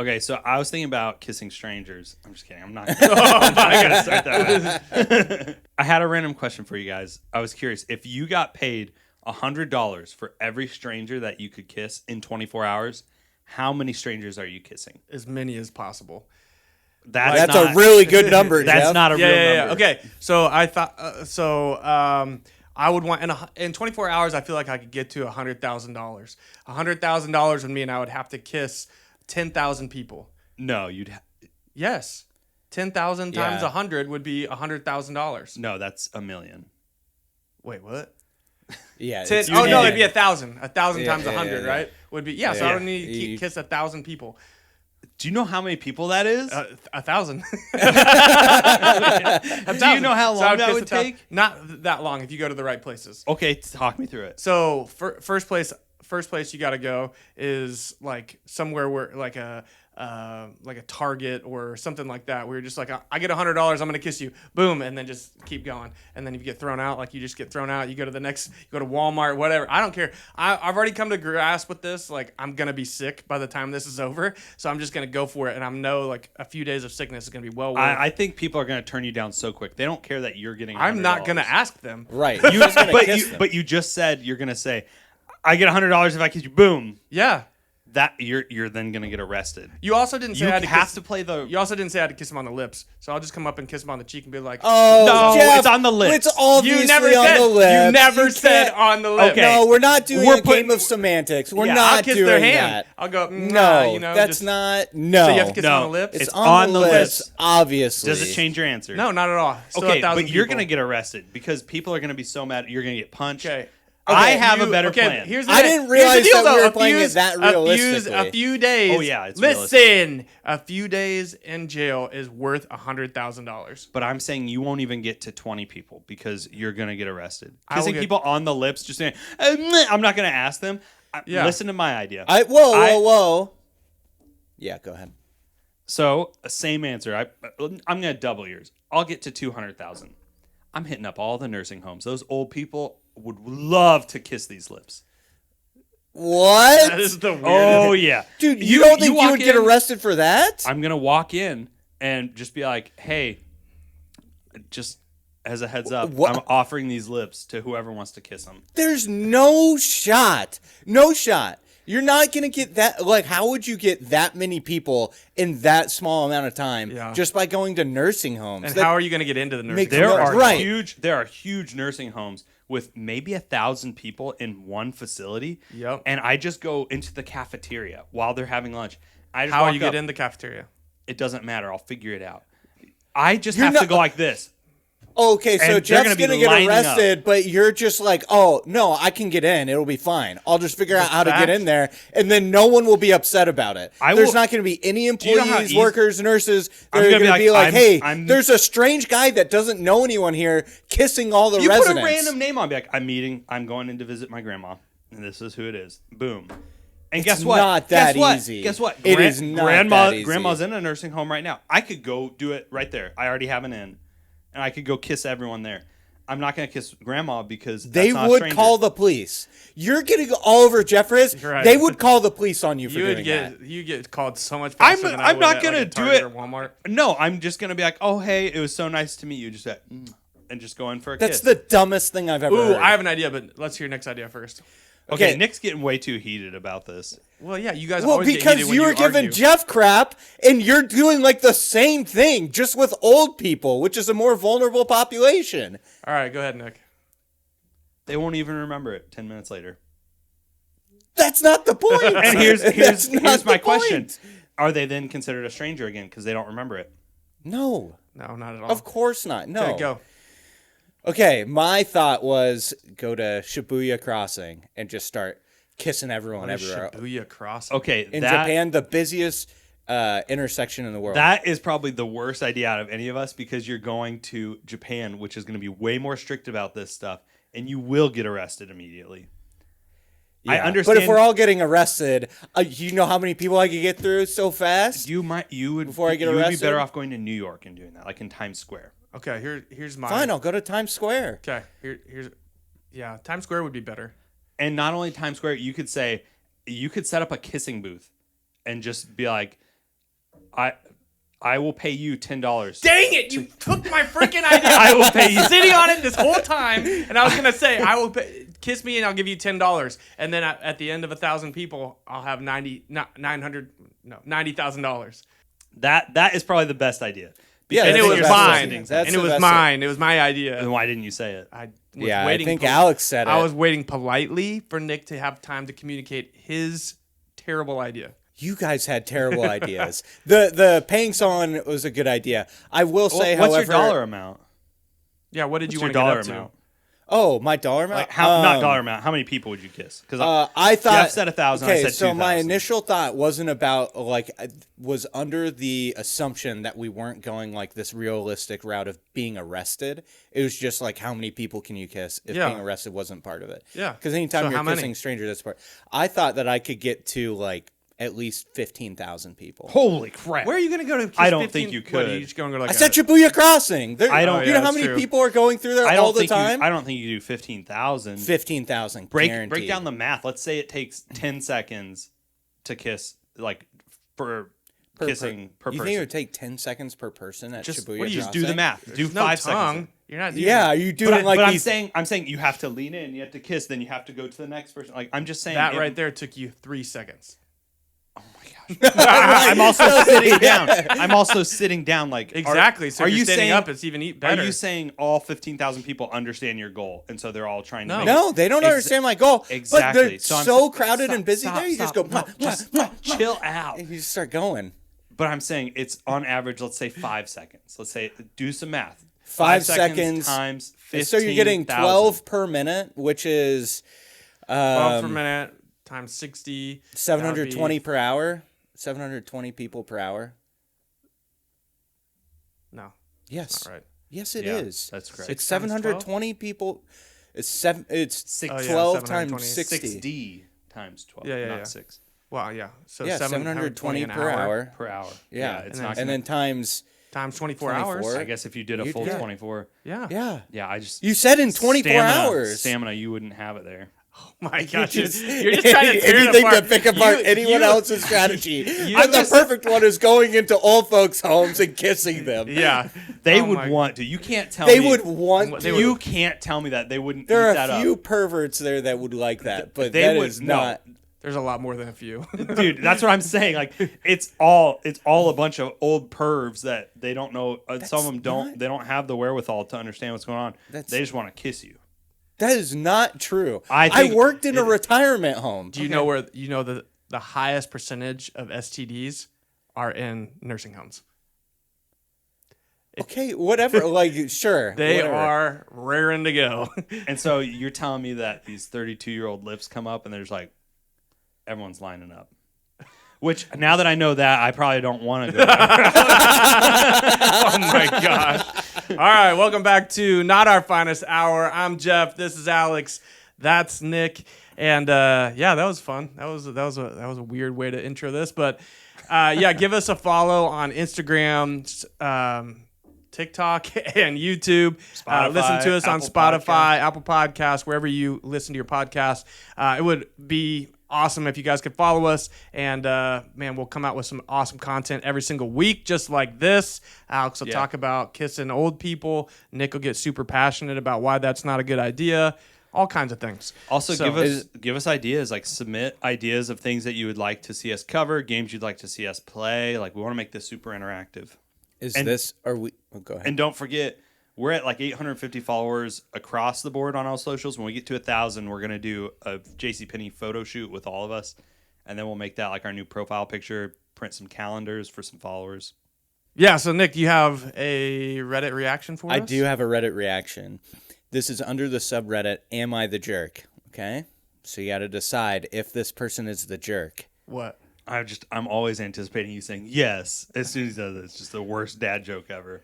Okay, so I was thinking about kissing strangers. I'm just kidding. I'm not gonna start that way. I had a random question for you guys. I was curious if you got paid $100 for every stranger that you could kiss in 24 hours. How many strangers are you kissing? As many as possible. That's a really good number, That's Jeff. not a real number. Okay, so I thought I would want in 24 hours. I feel like I could get to $100,000. $100,000 would mean I would have to kiss 10,000 people. No, Yes, 10,000 times 100 would be $100,000. No, that's $1 million. Wait, what? Yeah. It'd be 1,000. 1,000 times 100, right? Would be so I would need to kiss 1,000 people. Do you know how many people that is? 1,000. Do you know how long that would take? Not that long if you go to the right places. Okay, talk me through it. So first place you got to go is like somewhere where like a Target or something like that, where you're just like, I get $100, I'm gonna kiss you, boom, and then just keep going. And then if you get thrown out, like you just get thrown out, you go to the next, you go to Walmart, whatever. I don't care. I've already come to grasp with this. Like I'm gonna be sick by the time this is over, so I'm just gonna go for it. And I know like a few days of sickness is gonna be well worth. I think people are gonna turn you down so quick. They don't care that you're getting $100. I'm not gonna ask them. Right. But you just said you're gonna say, I get $100 if I kiss you. Boom. Yeah. That you're then gonna get arrested. You also didn't say You I had to have kiss, to play the. You also didn't say I had to kiss him on the lips, so I'll just come up and kiss him on the cheek and be like, Oh, No, Jeff, it's on the lips. It's obviously "You never on said. the lips. You never You said can't- on the lips." Okay. No, we're not doing We're a putting- game of semantics. We're Yeah, not I'll kiss doing their hand. that. I'll go. No, that's that's not. No. So you have to kiss him No. on the lips. It's It's on the lips, obviously. Does it change your answer? No, not at all. Still Okay, 1,000 but you're people. gonna get arrested because people are gonna be so mad. You're gonna get punched. Okay. I have a better plan. I didn't realize that we were playing it that realistically. A few days. Oh, yeah, it's listen. A few days in jail is worth $100,000. But I'm saying you won't even get to 20 people because you're gonna get arrested. I will Kissing get- people on the lips, just saying, I'm not gonna ask them. Yeah. Listen to my idea. Whoa. Yeah, go ahead. So, same answer. I'm going to double yours. I'll get to 200,000. I'm hitting up all the nursing homes. Those old people would love to kiss these lips. What? That is the weirdest. Oh, yeah. Dude, you don't think you walk would get in- arrested for that? I'm going to walk in and just be like, hey, just as a heads up, What? I'm offering these lips to whoever wants to kiss them. There's no shot. No shot. You're not going to get that. Like, how would you get that many people in that small amount of time just by going to nursing homes? And how are you going to get into the nursing Makes home? There are huge nursing homes with maybe 1,000 people in one facility. Yep. And I just go into the cafeteria while they're having lunch. I just How walk you get up. in the cafeteria? It doesn't matter. I'll figure it out. I just You're have not- to go like this. Okay, so And they're Jeff's gonna be going to get lining up. arrested, but you're just like, oh, no, I can get in. It'll be fine. I'll just figure out how to get in there, and then no one will be upset about it. There's not going to be any you know how employees, easy- workers, nurses. I'm They're gonna going to be be like, like, I'm- there's a strange guy that doesn't know anyone here kissing all the You residents. put a random name on. Be like, I'm going in to visit my grandma, and this is who it is. Boom. And guess what? not that Guess what? easy. Guess what? It is not that easy. Grandma's in a nursing home right now. I could go do it right there. I already have an in, and I could go kiss everyone there. I'm not going to kiss grandma because They that's not a would stranger. call the police. You're getting all over Jeffers. Right. They would call the police on you for You doing would that. you get called so much faster than I I'm would not at, gonna like, a do Target it. or Walmart. No, I'm just going to be like, oh, hey, it was so nice to meet you. Just that, and just go in for a That's kiss. the dumbest thing I've ever Ooh, heard. I have an idea, but let's hear next idea first. Okay, Okay. Nick's getting way too heated about this. Well, yeah, you guys Well, always get because heated when you were giving argue. Jeff crap, and you're doing like the same thing, just with old people, which is a more vulnerable population. All right, go ahead, Nick. They won't even remember it 10 minutes later. That's not the point. And here's That's not here's my the point. question. Are they then considered a stranger again because they don't remember it? No, No, not at all. of course not. No. Okay, go. Okay, my thought was go to Shibuya Crossing and just start kissing everyone everywhere. Shibuya Crossing. Okay, In that, Japan, the busiest intersection in the world. that is probably the worst idea out of any of us because you're going to Japan, which is going to be way more strict about this stuff, and you will get arrested immediately. I Yeah, understand. But if we're all getting arrested, you know how many people I could get through so fast? you would Before I get you would be arrested? better off going to New York and doing that, like in Times Square. Okay, here's my. Fine, I'll go to Times Square. Okay, here's. Yeah, Times Square would be better. And not only Times Square, you could set up a kissing booth and just be like, I will pay you $10. Dang it! You took my freaking idea. I will pay you. Sitting on it this whole time, and I was gonna say I will kiss me and I'll give you $10, and then at the end of 1,000 people, I'll have $90,000. That is probably the best idea. Yeah, And it was mine. That's And it the was best mine. It was my idea. Then why didn't you say it? I was Yeah, I waiting. think Alex said it. I was waiting politely for Nick to have time to communicate his terrible idea. You guys had terrible ideas. The paying someone was a good idea. I will say, What's however, your dollar amount? Yeah, what did What's you your want to get dollar up to? amount? Oh, my dollar amount? Like not dollar amount. How many people would you kiss? Because I thought Jeff said 1,000. Okay, I said 2,000. so my initial thought wasn't about was under the assumption that we weren't going like this realistic route of being arrested. It was just like how many people can you kiss if being arrested wasn't part of it. Yeah. Because anytime So you're how many? kissing strangers, that's part. I thought that I could get to like at least 15,000 people. Holy crap! Where are you going to go to kiss I don't 15? think you What, are could. you just going to go like I said Shibuya Crossing. There, I don't- You know how that's many true. people are going through there I all don't the think time? I don't think you do 15,000. 15,000. Break guaranteed. down the math. Let's say it takes 10 seconds to kiss, like for kissing per You person. think it would take 10 seconds per person at just Shibuya what do you Crossing? do the math? Do There's no 5 tongue. seconds. You're not doing Yeah, are you doing But these? I'm saying you have to lean in. You have to kiss. Then you have to go to the next person. Like I'm just saying that right there took you 3 seconds. Oh my gosh! I'm also sitting down. I'm also sitting down. Like Exactly. So Are if you you're standing saying? up, it's even better. Are you saying all 15,000 people understand your goal, and so they're all trying to? No. Make No, they don't understand my goal. Exactly. But they're So I'm so s- crowded stop, and busy stop, there. You stop. just go, No, just chill out. and you just start going. But I'm saying it's on average. Let's say 5 seconds. Let's say do some math. 5 seconds times 15. So you're getting 12 per minute, which is 12 per minute times 60. 720 per hour. 720 people per hour. No, Yes. not right. Yes, it Yeah, is. that's correct. It's 6 times 720 people. It's seven. It's Six- Oh, yeah, 12 720. times 60. 6D times 12. Yeah, not yeah. 6 Wow, yeah. So Yeah, 720 720 an per hour. per hour. Yeah, it's And not. And then times. times 24 24. hours. I guess if you did a You- full yeah. 24. Yeah. Yeah. Yeah, I just. You said in 24 hours. Stamina, you wouldn't have it there. Oh my gosh. You're just You're trying to tear it anything apart. to pick apart You- anyone you- else's strategy. you But the just- perfect one is going into old folks' homes and kissing them. Yeah. They Oh would my- want to. You can't tell They me. would want They to. would- You can't tell me that they wouldn't There eat are that a few up. perverts there that would like that, but They that would is no. not. There's a lot more than a few. Dude, that's what I'm saying. Like it's all a bunch of old pervs that they don't know. Some of them don't. not- They don't have the wherewithal to understand what's going on. That's- They just want to kiss you. That is not true. I I think worked in a it- retirement home. Do you know where the highest percentage of STDs are in nursing homes? Okay, whatever. Like, sure. They whatever. are raring to go. And so you're telling me that these 32-year-old lips come up and there's like everyone's lining up. Which now that I know that, I probably don't want to go there. Oh my gosh. All right, welcome back to Not Our Finest Hour. I'm Jeff. This is Alex. That's Nick. And yeah, that was fun. That was a weird way to intro this, but yeah, give us a follow on Instagram, TikTok, and YouTube. Spotify, Listen to us on Apple Spotify, Podcasts. Apple Podcasts, wherever you listen to your podcast. It would be awesome if you guys could follow us, and man, we'll come out with some awesome content every single week, just like this. Alex will Yeah. talk about kissing old people. Nick will get super passionate about why that's not a good idea. All kinds of things. Also, So- give us ideas. Like submit ideas of things that you would like to see us cover, games you'd like to see us play. Like we want to make this super interactive. Is and- this? Are we? Oh, go ahead. And don't forget, we're at like 850 followers across the board on all socials. When we get to 1,000, we're gonna do a JCPenney photo shoot with all of us, and then we'll make that like our new profile picture. Print some calendars for some followers. Yeah, so Nick, you have a Reddit reaction for us? I do have a Reddit reaction. This is under the subreddit, Am I the Jerk? Okay? So you got to decide if this person is the jerk. What? I'm always anticipating you saying yes as soon as he does it. It's just the worst dad joke ever.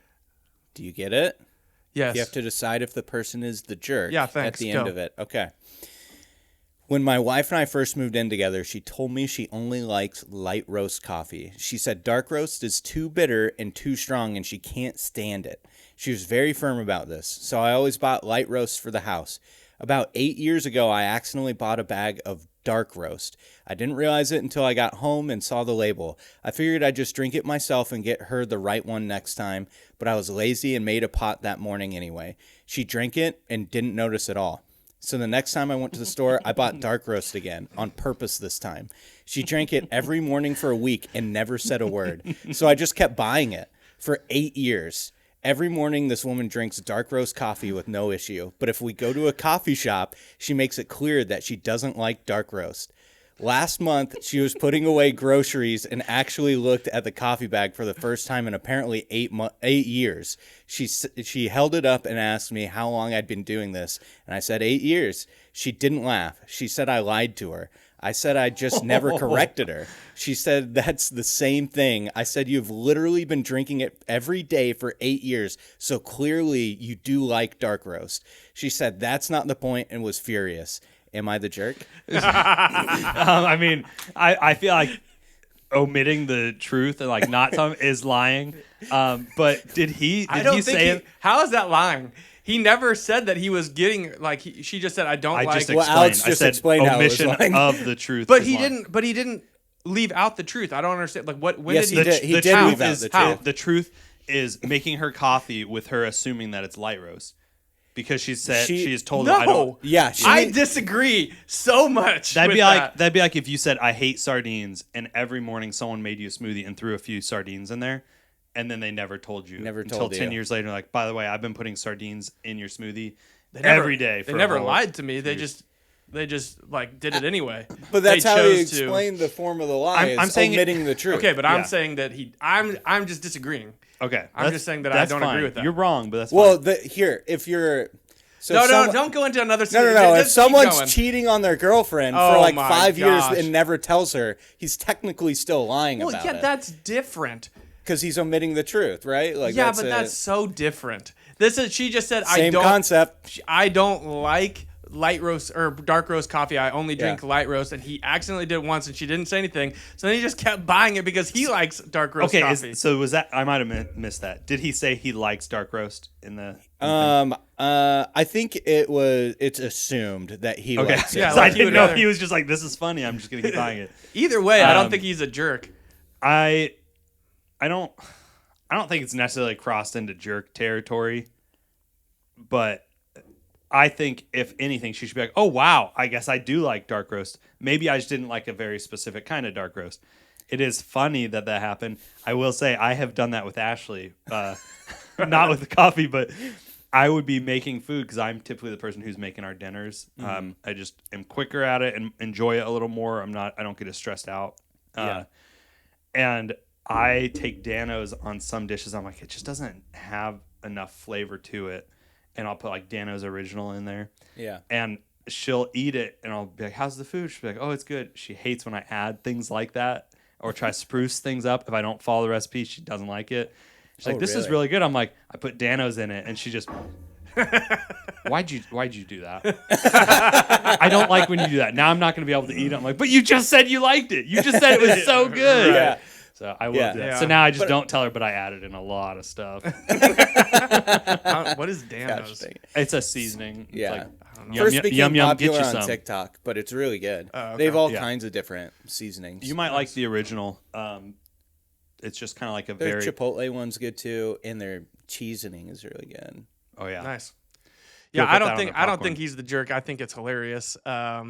Do you get it? Yes. You have to decide if the person is the jerk Yeah, at thanks. the Go. end of it. Okay. When my wife and I first moved in together, she told me she only likes light roast coffee. She said dark roast is too bitter and too strong and she can't stand it. She was very firm about this, so I always bought light roast for the house. About 8 years ago, I accidentally bought a bag of dark roast. I didn't realize it until I got home and saw the label. I figured I'd just drink it myself and get her the right one next time, but I was lazy and made a pot that morning anyway. She drank it and didn't notice at all. So the next time I went to the store, I bought dark roast again, on purpose this time. She drank it every morning for a week and never said a word. So I just kept buying it for 8 years. Every morning, this woman drinks dark roast coffee with no issue. But if we go to a coffee shop, she makes it clear that she doesn't like dark roast. Last month, she was putting away groceries and actually looked at the coffee bag for the first time in apparently 8 years. She held it up and asked me how long I'd been doing this, and I said 8 years. She didn't laugh. She said I lied to her. I said I just never corrected her. She said that's the same thing. I said you've literally been drinking it every day for 8 years, so clearly you do like dark roast. She said that's not the point and was furious. Am I the jerk? I mean, I feel like omitting the truth and like not telling is lying. But did he say it? How is that lying? He never said that he was getting like. She just said, "I don't like." Just explained. Alex just I said explained how it was omission lying. of the truth. But is he lying. didn't. But he didn't leave out the truth. I don't understand. Like what? When Yes, did he did. The leave truth out is the how truth. the truth is making her coffee with her assuming that it's light roast because she said she is told that I don't. No. Yeah, I disagree so much. That'd with be like that. that'd be like if you said I hate sardines and every morning someone made you a smoothie and threw a few sardines in there, and then they never told you until told 10 you. years later. Like, by the way, I've been putting sardines in your smoothie Never- every day. They for a never whole lied to me. They just like did it anyway. But that's They how he chose to. explained the form of the lie. I'm is saying omitting the truth. Okay, but Yeah. I'm saying that I'm just disagreeing. Okay, I'm just saying that I that's don't fine. agree with that. You're wrong, but that's Well, fine. if you're so No, if someone- don't go into another. No. If Just keep someone's going. cheating on their girlfriend for Oh like my 5 years gosh. and never tells her, he's technically still lying Well, about yeah, it that's different. because he's omitting the truth, right? Like, Yeah, that's but it. that's so different. She just said Same concept. I don't like light roast or dark roast coffee. I only drink Yeah. light roast, and he accidentally did it once, and she didn't say anything. So then he just kept buying it because he likes dark roast Okay, coffee. so was that I might have missed that? Did he say he likes dark roast in the? I think it's assumed that he Okay, likes it. Yeah, so I like he didn't would know rather- if he was just like, this is funny. I'm just gonna keep buying it. Either way, I don't Um, think he's a jerk. I don't think it's necessarily crossed into jerk territory, but I think if anything, she should be like, oh wow, I guess I do like dark roast. Maybe I just didn't like a very specific kind of dark roast. It is funny that happened. I will say I have done that with Ashley, not with the coffee, but I would be making food because I'm typically the person who's making our dinners. I just am quicker at it and enjoy it a little more. I don't get as stressed out. And I take Danos on some dishes. I'm like, it just doesn't have enough flavor to it. And I'll put like Danos original in there. Yeah. And she'll eat it and I'll be like, how's the food? She'll be like, oh, it's good. She hates when I add things like that or try to spruce things up. If I don't follow the recipe, she doesn't like it. She's like, this is really? really good. I'm like, I put Danos in it. And she just, why'd you do that? I don't like when you do that. Now I'm not going to be able to eat it. I'm like, but you just said you liked it. You just said it was so good. Yeah. So I will Yeah. do that. Yeah. So now I just don't tell her, but I added in a lot of stuff. What is Danos? Gosh, dang it. It's a seasoning. Yeah. It's like, First became yum, get popular you on some. TikTok, but it's really good. Oh, okay. They have all Yeah. kinds of different seasonings. You might like the original. It's just kind of like a Their very. Chipotle one's good too, and their seasoning is really good. Oh yeah. Nice. You'll Yeah, put I that don't on think the I don't popcorn. think he's the jerk. I think it's hilarious. I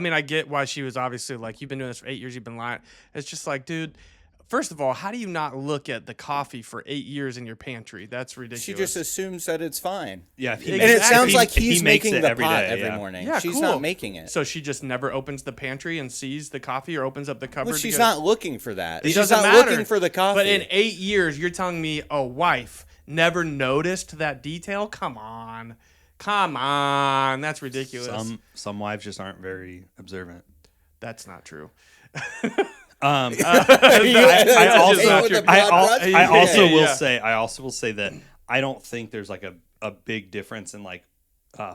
mean, I get why she was obviously like, you've been doing this for 8 years. You've been lying. It's just like, dude. First of all, how do you not look at the coffee for 8 years in your pantry? That's ridiculous. She just assumes that it's fine. Yeah. If he And And it Exactly. sounds like he he's makes making it the every pot day, every yeah. morning. Yeah, She's cool. not making it. So she just never opens the pantry and sees the coffee or opens up the cupboard. Well, she's to not looking for that. It She's doesn't not matter. looking for the coffee. But in 8 years, you're telling me a wife never noticed that detail? Come on. That's ridiculous. Some wives just aren't very observant. That's not true. I That's also just not true. I also will Yeah. say that I don't think there's like a big difference in like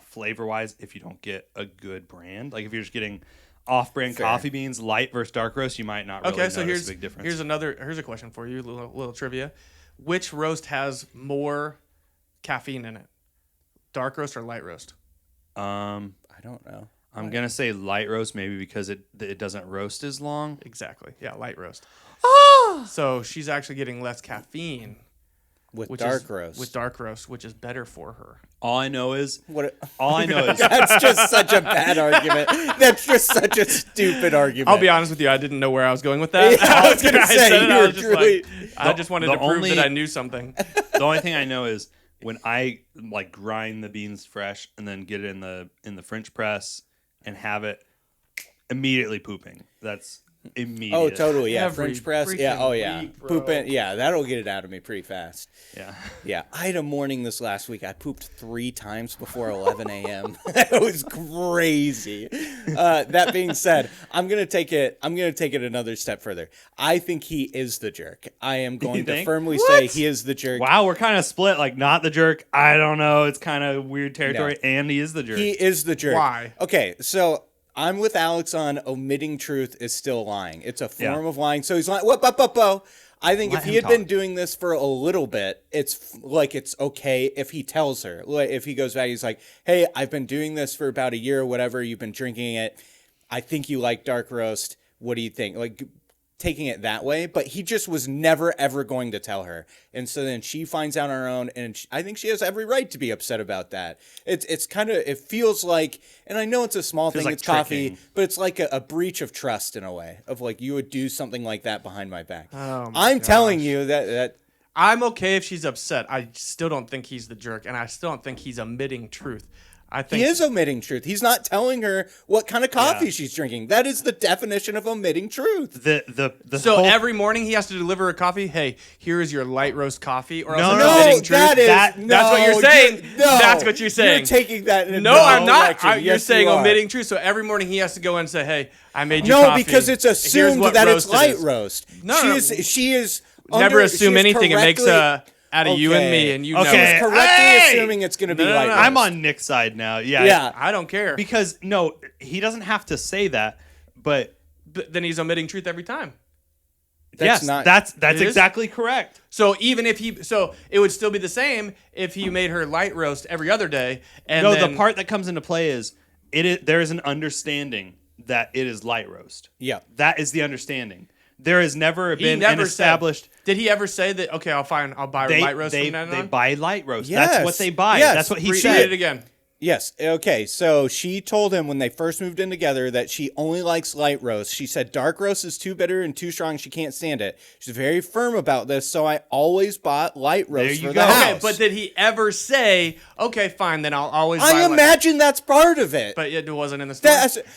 flavor wise if you don't get a good brand. Like if you're just getting off-brand Fair. coffee beans, light versus dark roast, you might not really Okay, so notice a big difference. here's a question for you, little trivia. Which roast has more caffeine in it? Dark roast or light roast? I don't know. I'm gonna say light roast, maybe because it doesn't roast as long. Exactly. Yeah, light roast. So she's actually getting less caffeine With which dark is, roast. With dark roast, which is better for her. All I know is That's just such a bad argument. That's just such a stupid argument. I'll be honest with you, I didn't know where I was going with that. Yeah, I was gonna I say, said it, you I were was just truly- I just wanted to prove that I knew something. the only thing I know is when I like grind the beans fresh and then get it in the French press and have it immediately pooping. That's immediate. Oh, totally. Yeah, Every French press. Yeah. freaking Oh, yeah. week, bro. Pooping. Yeah, that'll get it out of me pretty fast. Yeah. Yeah, I had a morning this last week. I pooped 3 times before 11 a.m. That was crazy. That being said, I'm gonna take it another step further. I think he is the jerk. I am going to think? firmly say he is the jerk. Wow, we're kind of split. Like, not the jerk. I don't know. It's kind of weird territory. No. And he is the jerk. He is the jerk. Why? Okay, so I'm with Alex on omitting truth is still lying. It's a form of lying. So he's like, whoa. I think Let if he him had been talk. doing this for a little bit, it's okay if he tells her. Like, if he goes back, he's like, hey, I've been doing this for about a year or whatever. You've been drinking it. I think you like dark roast. What do you think? Like, taking it that way, but he just was never ever going to tell her, and so then she finds out on her own, and I think she has every right to be upset about that. It's kind of, it feels like, and I know it's a small thing, like it's coffee, tricking. but it's like a breach of trust in a way, of like, you would do something like that behind my back. Oh my I'm telling gosh. you that I'm okay if she's upset. I still don't think he's the jerk, and I still don't think he's omitting truth. I think he is omitting truth. He's not telling her what kind of coffee she's drinking. That is the definition of omitting truth. The So whole, every morning he has to deliver a coffee. Hey, here is your light roast coffee. Or else No, I'm no, omitting truth. that is That's what you're saying. That's what you're saying. You're taking that in a No, I'm not. direction. You're Yes, saying you are. omitting truth. So every morning he has to go in and say, "Hey, I made you No, coffee." because it's Here's assumed what that it's roast it light is." roast. No, She is Never under- assume she is anything. It makes correctly- out of you and me, Okay. and you Okay. know She's it. correctly Hey! assuming it's going to be No, no, light no. roast. I'm on Nick's side now. Yeah. Yeah. I don't care. Because no, he doesn't have to say that, but But then he's omitting truth every time. That's yes, not- that's It is? exactly correct. So even if it would still be the same if he made her light roast every other day. And No, then, the part that comes into play is there is an understanding that it is light roast. Yeah. That is the understanding. There has never he been never an established. Said, did he ever say that? Okay, I'll buy They, light roast they, from now they on. buy light roast. Yes. That's what they buy. Yes. That's what he Read said. it again. Yes. Okay. So she told him when they first moved in together that she only likes light roast. She said dark roast is too bitter and too strong. She can't stand it. She's very firm about this. So I always bought light roast There you for go. the Okay, house. Okay, but did he ever say, okay, fine, then I'll always buy I light-" imagine that's part of it. But it wasn't in the story.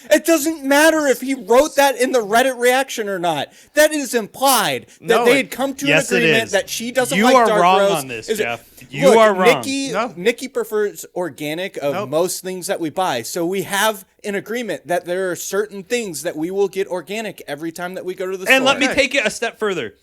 It doesn't matter if he wrote that in the Reddit reaction or not. That is implied that No, they had come to Yes, an it agreement is. that she doesn't You like are dark wrong roast. on this, Is it- Jeff. You Look, are wrong. Nikki prefers organic of Nope. most things that we buy. So we have an agreement that there are certain things that we will get organic every time that we go to the store. And let me Okay. take it a step further.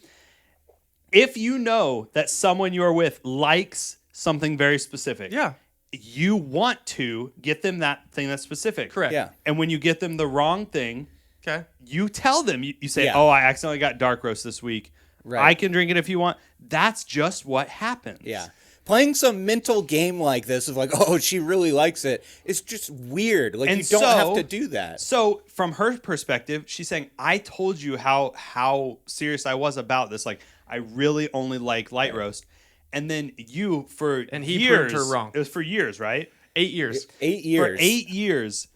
If you know that someone you are with likes something very specific, Yeah. you want to get them that thing that's specific. Correct. Yeah. And when you get them the wrong thing, Okay. you tell them. You say, Yeah. "Oh, I accidentally got dark roast this week. Right. I can drink it if you want." That's just what happens. Yeah. Playing some mental game like this of like, oh, she really likes it, it's just weird. Like, And you don't so- have to do that. So from her perspective, she's saying, "I told you how serious I was about this. Like, I really only like light roast." And then you, for And he years, proved her wrong. It was for years, right? 8 years. 8 years. For 8 years,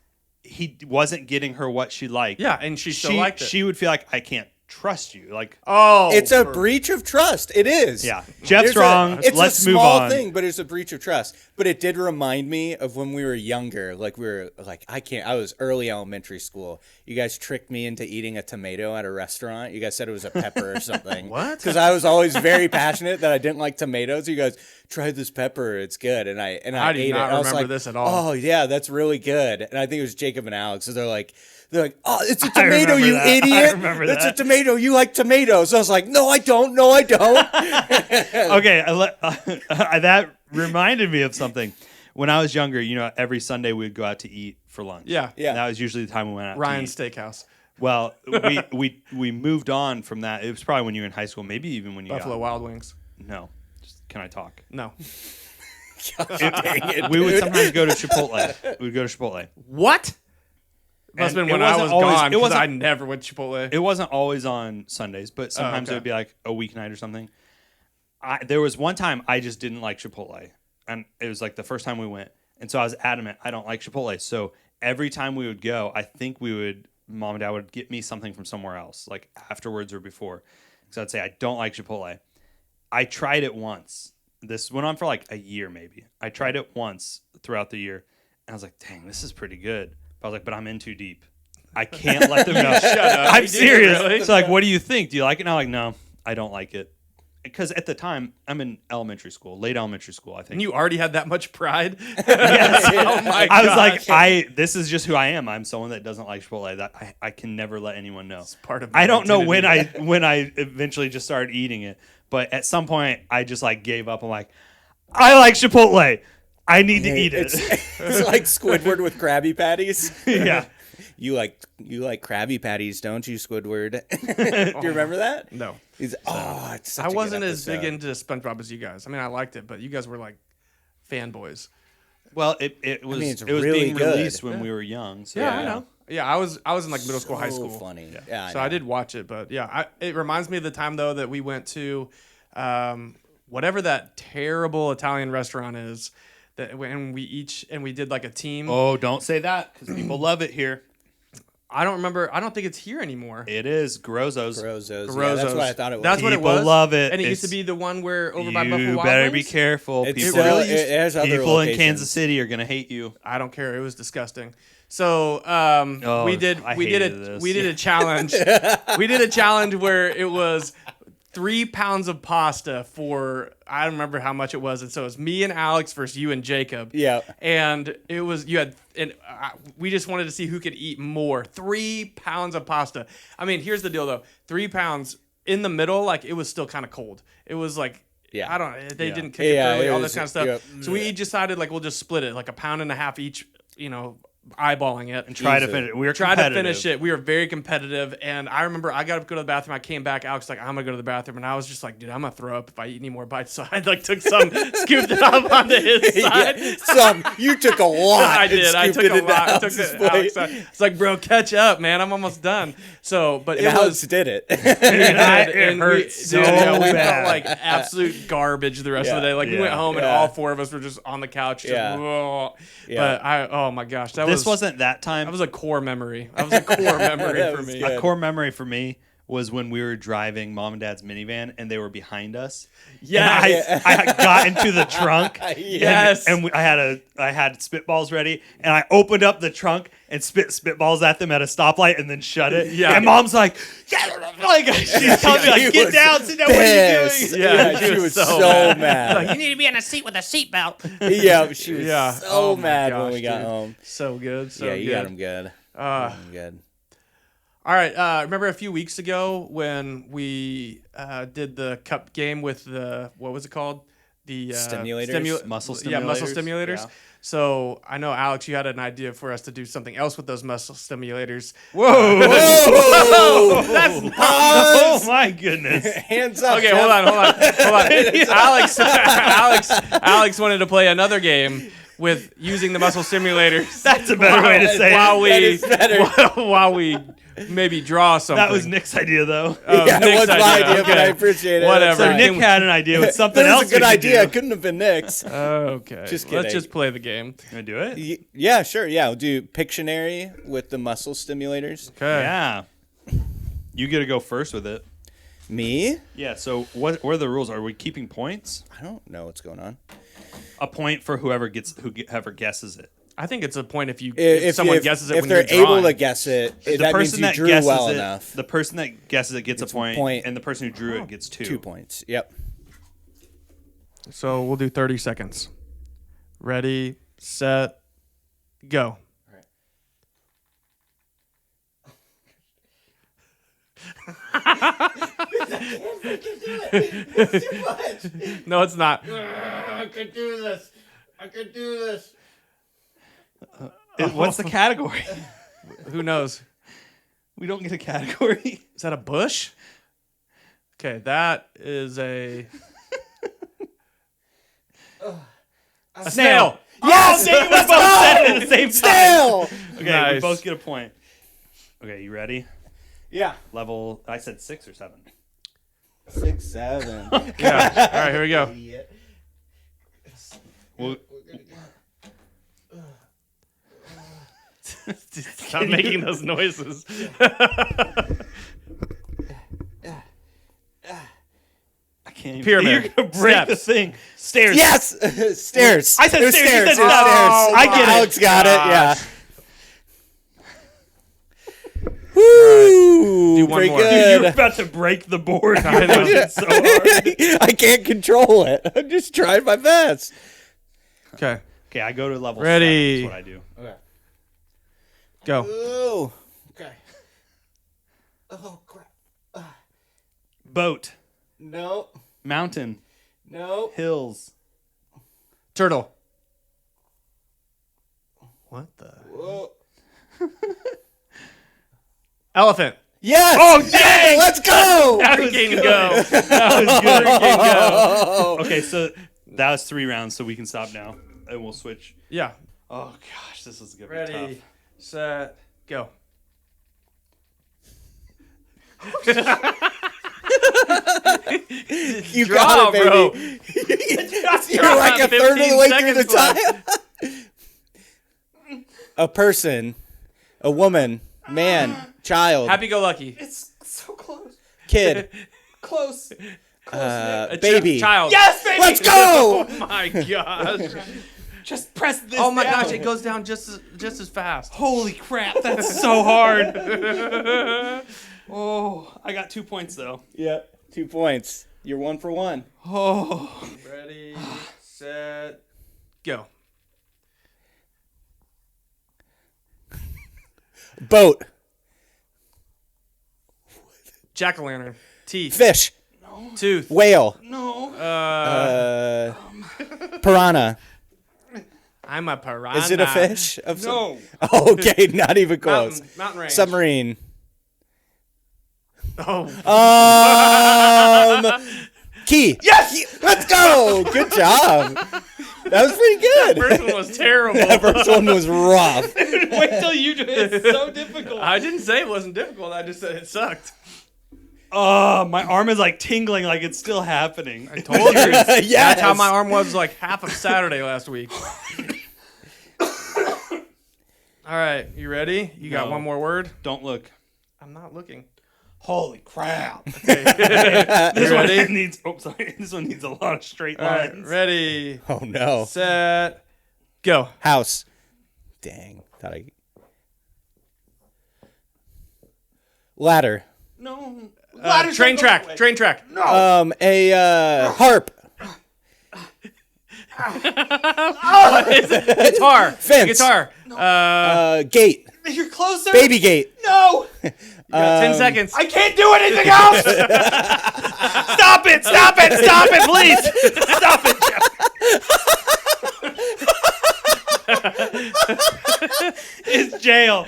he wasn't getting her what she liked. Yeah, and she still liked it. She would feel like, "I can't trust you." Like, Oh. It's a breach of trust. It is. yeah, Jeff's There's wrong. It's Let's a move small on. thing, but it's a breach of trust. But it did remind me of when we were younger. Like, I was early elementary school. You guys tricked me into eating a tomato at a restaurant. You guys said it was a pepper or something. What? Because I was always very passionate that I didn't like tomatoes. You guys, try this pepper. It's good. And I I do ate not it. I was remember like, this at all. Oh yeah, that's really good. And I think it was Jacob and Alex. So they're like, oh, it's a I tomato, remember you that. I idiot. remember It's a that. tomato. You like tomatoes. I was like, no, I don't. No, I don't. Okay, that reminded me of something. When I was younger, every Sunday we'd go out to eat for lunch. Yeah. Yeah. And that was usually the time we went out Ryan's to eat. Steakhouse. Well, we moved on from that. It was probably when you were in high school, maybe even when you Buffalo got... Wild Wings. No. Can I talk? No. Dang it, We would dude. sometimes go to Chipotle. We would go to Chipotle. What? Must have And been when it I wasn't was always- gone it because wasn't- I never went to Chipotle. It wasn't always on Sundays, but sometimes okay. it would be like a weeknight or something. There was one time I just didn't like Chipotle, and it was like the first time we went, and so I was adamant I don't like Chipotle. So every time we would go, I think Mom and Dad would get me something from somewhere else, like afterwards or before. So I'd say I don't like Chipotle. I tried it once. This went on for like a year maybe. I tried it once throughout the year, and I was like, dang, this is pretty good. But I was like, but I'm in too deep. I can't let them know. Shut up. I'm You did, serious. really? So like, what do you think? Do you like it? And I'm like, no, I don't like it. Because at the time, I'm in elementary school, late elementary school, I think. And you already had that much pride? Yes. Oh my I was gosh. like, this is just who I am. I'm someone that doesn't like Chipotle. That I can never let anyone know. It's part of I don't know when identity. when I eventually just started eating it, but at some point I just like gave up. I'm like, I like Chipotle. I need to eat it. It's like Squidward with Krabby Patties. Yeah. You like Krabby Patties, don't you, Squidward? Do you remember that? No. It's such I a good wasn't as big episode. into SpongeBob as you guys. I mean, I liked it, but you guys were like fanboys. Well, it was it's it was really being good. released when we were young. So Yeah, I know. Yeah, I was in like middle school, high So school. funny. Yeah, So I did watch it, but yeah, it reminds me of the time though that we went to whatever that terrible Italian restaurant is. That when we did like a team. Oh, don't say that because people love it here. I don't remember. I don't think it's here anymore. It is Grozzo's. Grozzo's. Yeah, Grozzo's. that's what I thought it was. That's what it People was. love it. And it used to It's- be the one where over by You Buffalo Wild better Wings? be careful. It's People, still, really used- there's other people in locations. Kansas City are gonna hate you. I don't care. It was disgusting. So we did I we did hated a this. we did a challenge. We did a challenge where it was 3 pounds of pasta for I don't remember how much it was, and so it was me and Alex versus you and Jacob. Yeah. And it was we just wanted to see who could eat more. 3 pounds of pasta. I mean, here's the deal though. 3 pounds in the middle, like it was still kind of cold. It was like. Yeah. I don't know. They Yeah. didn't cook it Yeah, thoroughly, it all was- this kind of stuff. yep. So we decided like we'll just split it, like 1.5 pounds each, eyeballing it. And try to Jesus. finish. We were Try to competitive. finish it. We were very competitive, and I remember I got to go to the bathroom. I came back. Alex was like, I'm gonna go to the bathroom, and I was just like, dude, I'm gonna throw up if I eat any more bites. So I like took some, scooped it up onto his side. Yeah. You took a lot. I and did. I scooped took it a lot. I into took Alex's it. plate. Alex, it's like, bro, catch up, man. I'm almost done. So, but And it Alex was. did it. It hurt we so felt bad. like absolute garbage the rest of the day. Like we Yeah. went home and Yeah. all 4 of us were just on the couch. Just, Yeah. whoa. Yeah. But oh my gosh, This wasn't that time. that was a core memory. That was a core memory That for was me. good. A core memory for me was when we were driving Mom and Dad's minivan and they were behind us. Yeah. And I got into the trunk. Yes. And I had spitballs ready, and I opened up the trunk and spitballs at them at a stoplight, and then shut it. Yeah. And Mom's like, yeah, like she's telling me like, She get was down, sit down. What are you pissed. doing? Yeah, she was so Like, mad. you need to be in a seat with a seatbelt. Yeah, she was Yeah. so Oh my mad when gosh, we got dude. home. So good. So Yeah, good. you got him good. Got him good. All right. Remember a few weeks ago when we did the cup game with the what was it called? The Stimulators? Muscle Yeah, muscle stimulators? stimulators. Yeah. So I know Alex, you had an idea for us to do something else with those muscle stimulators. Whoa. Whoa! That's not. Oh my goodness. Hands up. Okay, Jeff. hold on. Alex wanted to play another game with using the muscle simulators. That's a better way to say while it. That is better. while we maybe draw something. That was Nick's idea, though. Oh, Yeah, it Nick's was my idea, but I Okay. appreciate it. Whatever. So That's Nick fine. had an idea with something That else. was a good we could idea. It do. couldn't have been Nick's. Okay. Just Let's kidding. just play the game. Can I do it? Yeah, sure. Yeah, we'll do Pictionary with the muscle stimulators. Okay. Yeah. You get to go first with it. Me? Yeah. So what are the rules? Are we keeping points? I don't know what's going on. A point for whoever guesses it. I think it's a point if someone guesses it if when they're you're drawing. able to guess it, The that means person you that drew guesses well it, enough. the person that guesses it gets a Gets a point, point. and the person who drew it gets 2. 2 points. Yep. So we'll do 30 seconds. Ready, set, go. No, it's not. I could do this. I could do this. What's the category? Who knows? We don't get a category. Is that a bush? Okay, that is a. A snail. Yes! Oh, dang, we both said it at the same time. Snail! Okay, we Nice. both get a point. Okay, you ready? Yeah. Level, I said 6 or 7. 6, 7. Yeah. All right, here we go. Well, Stop making those noises. I can't even. Pyramid. You're going to break Steps. the thing. Stairs. Yes! Stairs. I said There's stairs. You said There's steps. stairs. I get it. Alex got it, yeah. Gosh. Woo! Do one Pretty more. Dude, good. you're about to break the board. I know. It's so hard. I can't control it. I'm just trying my best. Okay. Okay, I go to level Ready. 7. That's what I do. Okay. Go. Ooh. Okay. Oh, crap. Boat. No. Mountain. No. Hills. Turtle. What the? Whoa. Elephant. Yes! Oh, dang! Let's go! That was Freaking good. go. That was good. Oh. Okay, so that was 3 rounds, so we can stop now. And we'll switch. Yeah. Oh, gosh, this is going to be Ready, tough. set, go. You Draw, got it, bro. baby. You're like a third of the 15 way through the seconds time. A person, a woman, man, child, Happy-go-lucky. It's so close. kid, Close. baby. Child. Yes, baby! Let's Oh go! my gosh. Just press this Oh my down. gosh, it goes down just as fast. Holy crap, that's so hard. Oh, I got 2 points, though. Yeah, 2 points. You're 1 for 1. Oh. Ready, set, go. Boat, Jack-o'-lantern. Teeth. fish, Tooth. whale, No. piranha. I'm a piranha. Is it a fish? Of No. Oh, okay, not even close. Mountain range. Submarine. Oh. Key. Yes! Let's go. Good job. That was pretty good. First one was terrible. That first one was rough. Wait till you do it. It's so difficult. I didn't say it wasn't difficult. I just said it sucked. Oh, my arm is like tingling like it's still happening. I told you. Yes. That's how my arm was like half of Saturday last week. All right, you ready? You got No. one more word? Don't look. I'm not looking. Holy crap. You ready? needs sorry. This one needs a lot of straight All right, lines. ready, Oh no. set, go. House. Dang. Thought I. Ladder. No. Train track. Train track. A harp. What is it? Guitar. Fence. Guitar. Gate. You're closer. Baby gate. No. You got 10 seconds. I can't do anything else. Stop it. Stop it. Stop it, please. Stop it, Jeff. It's jail.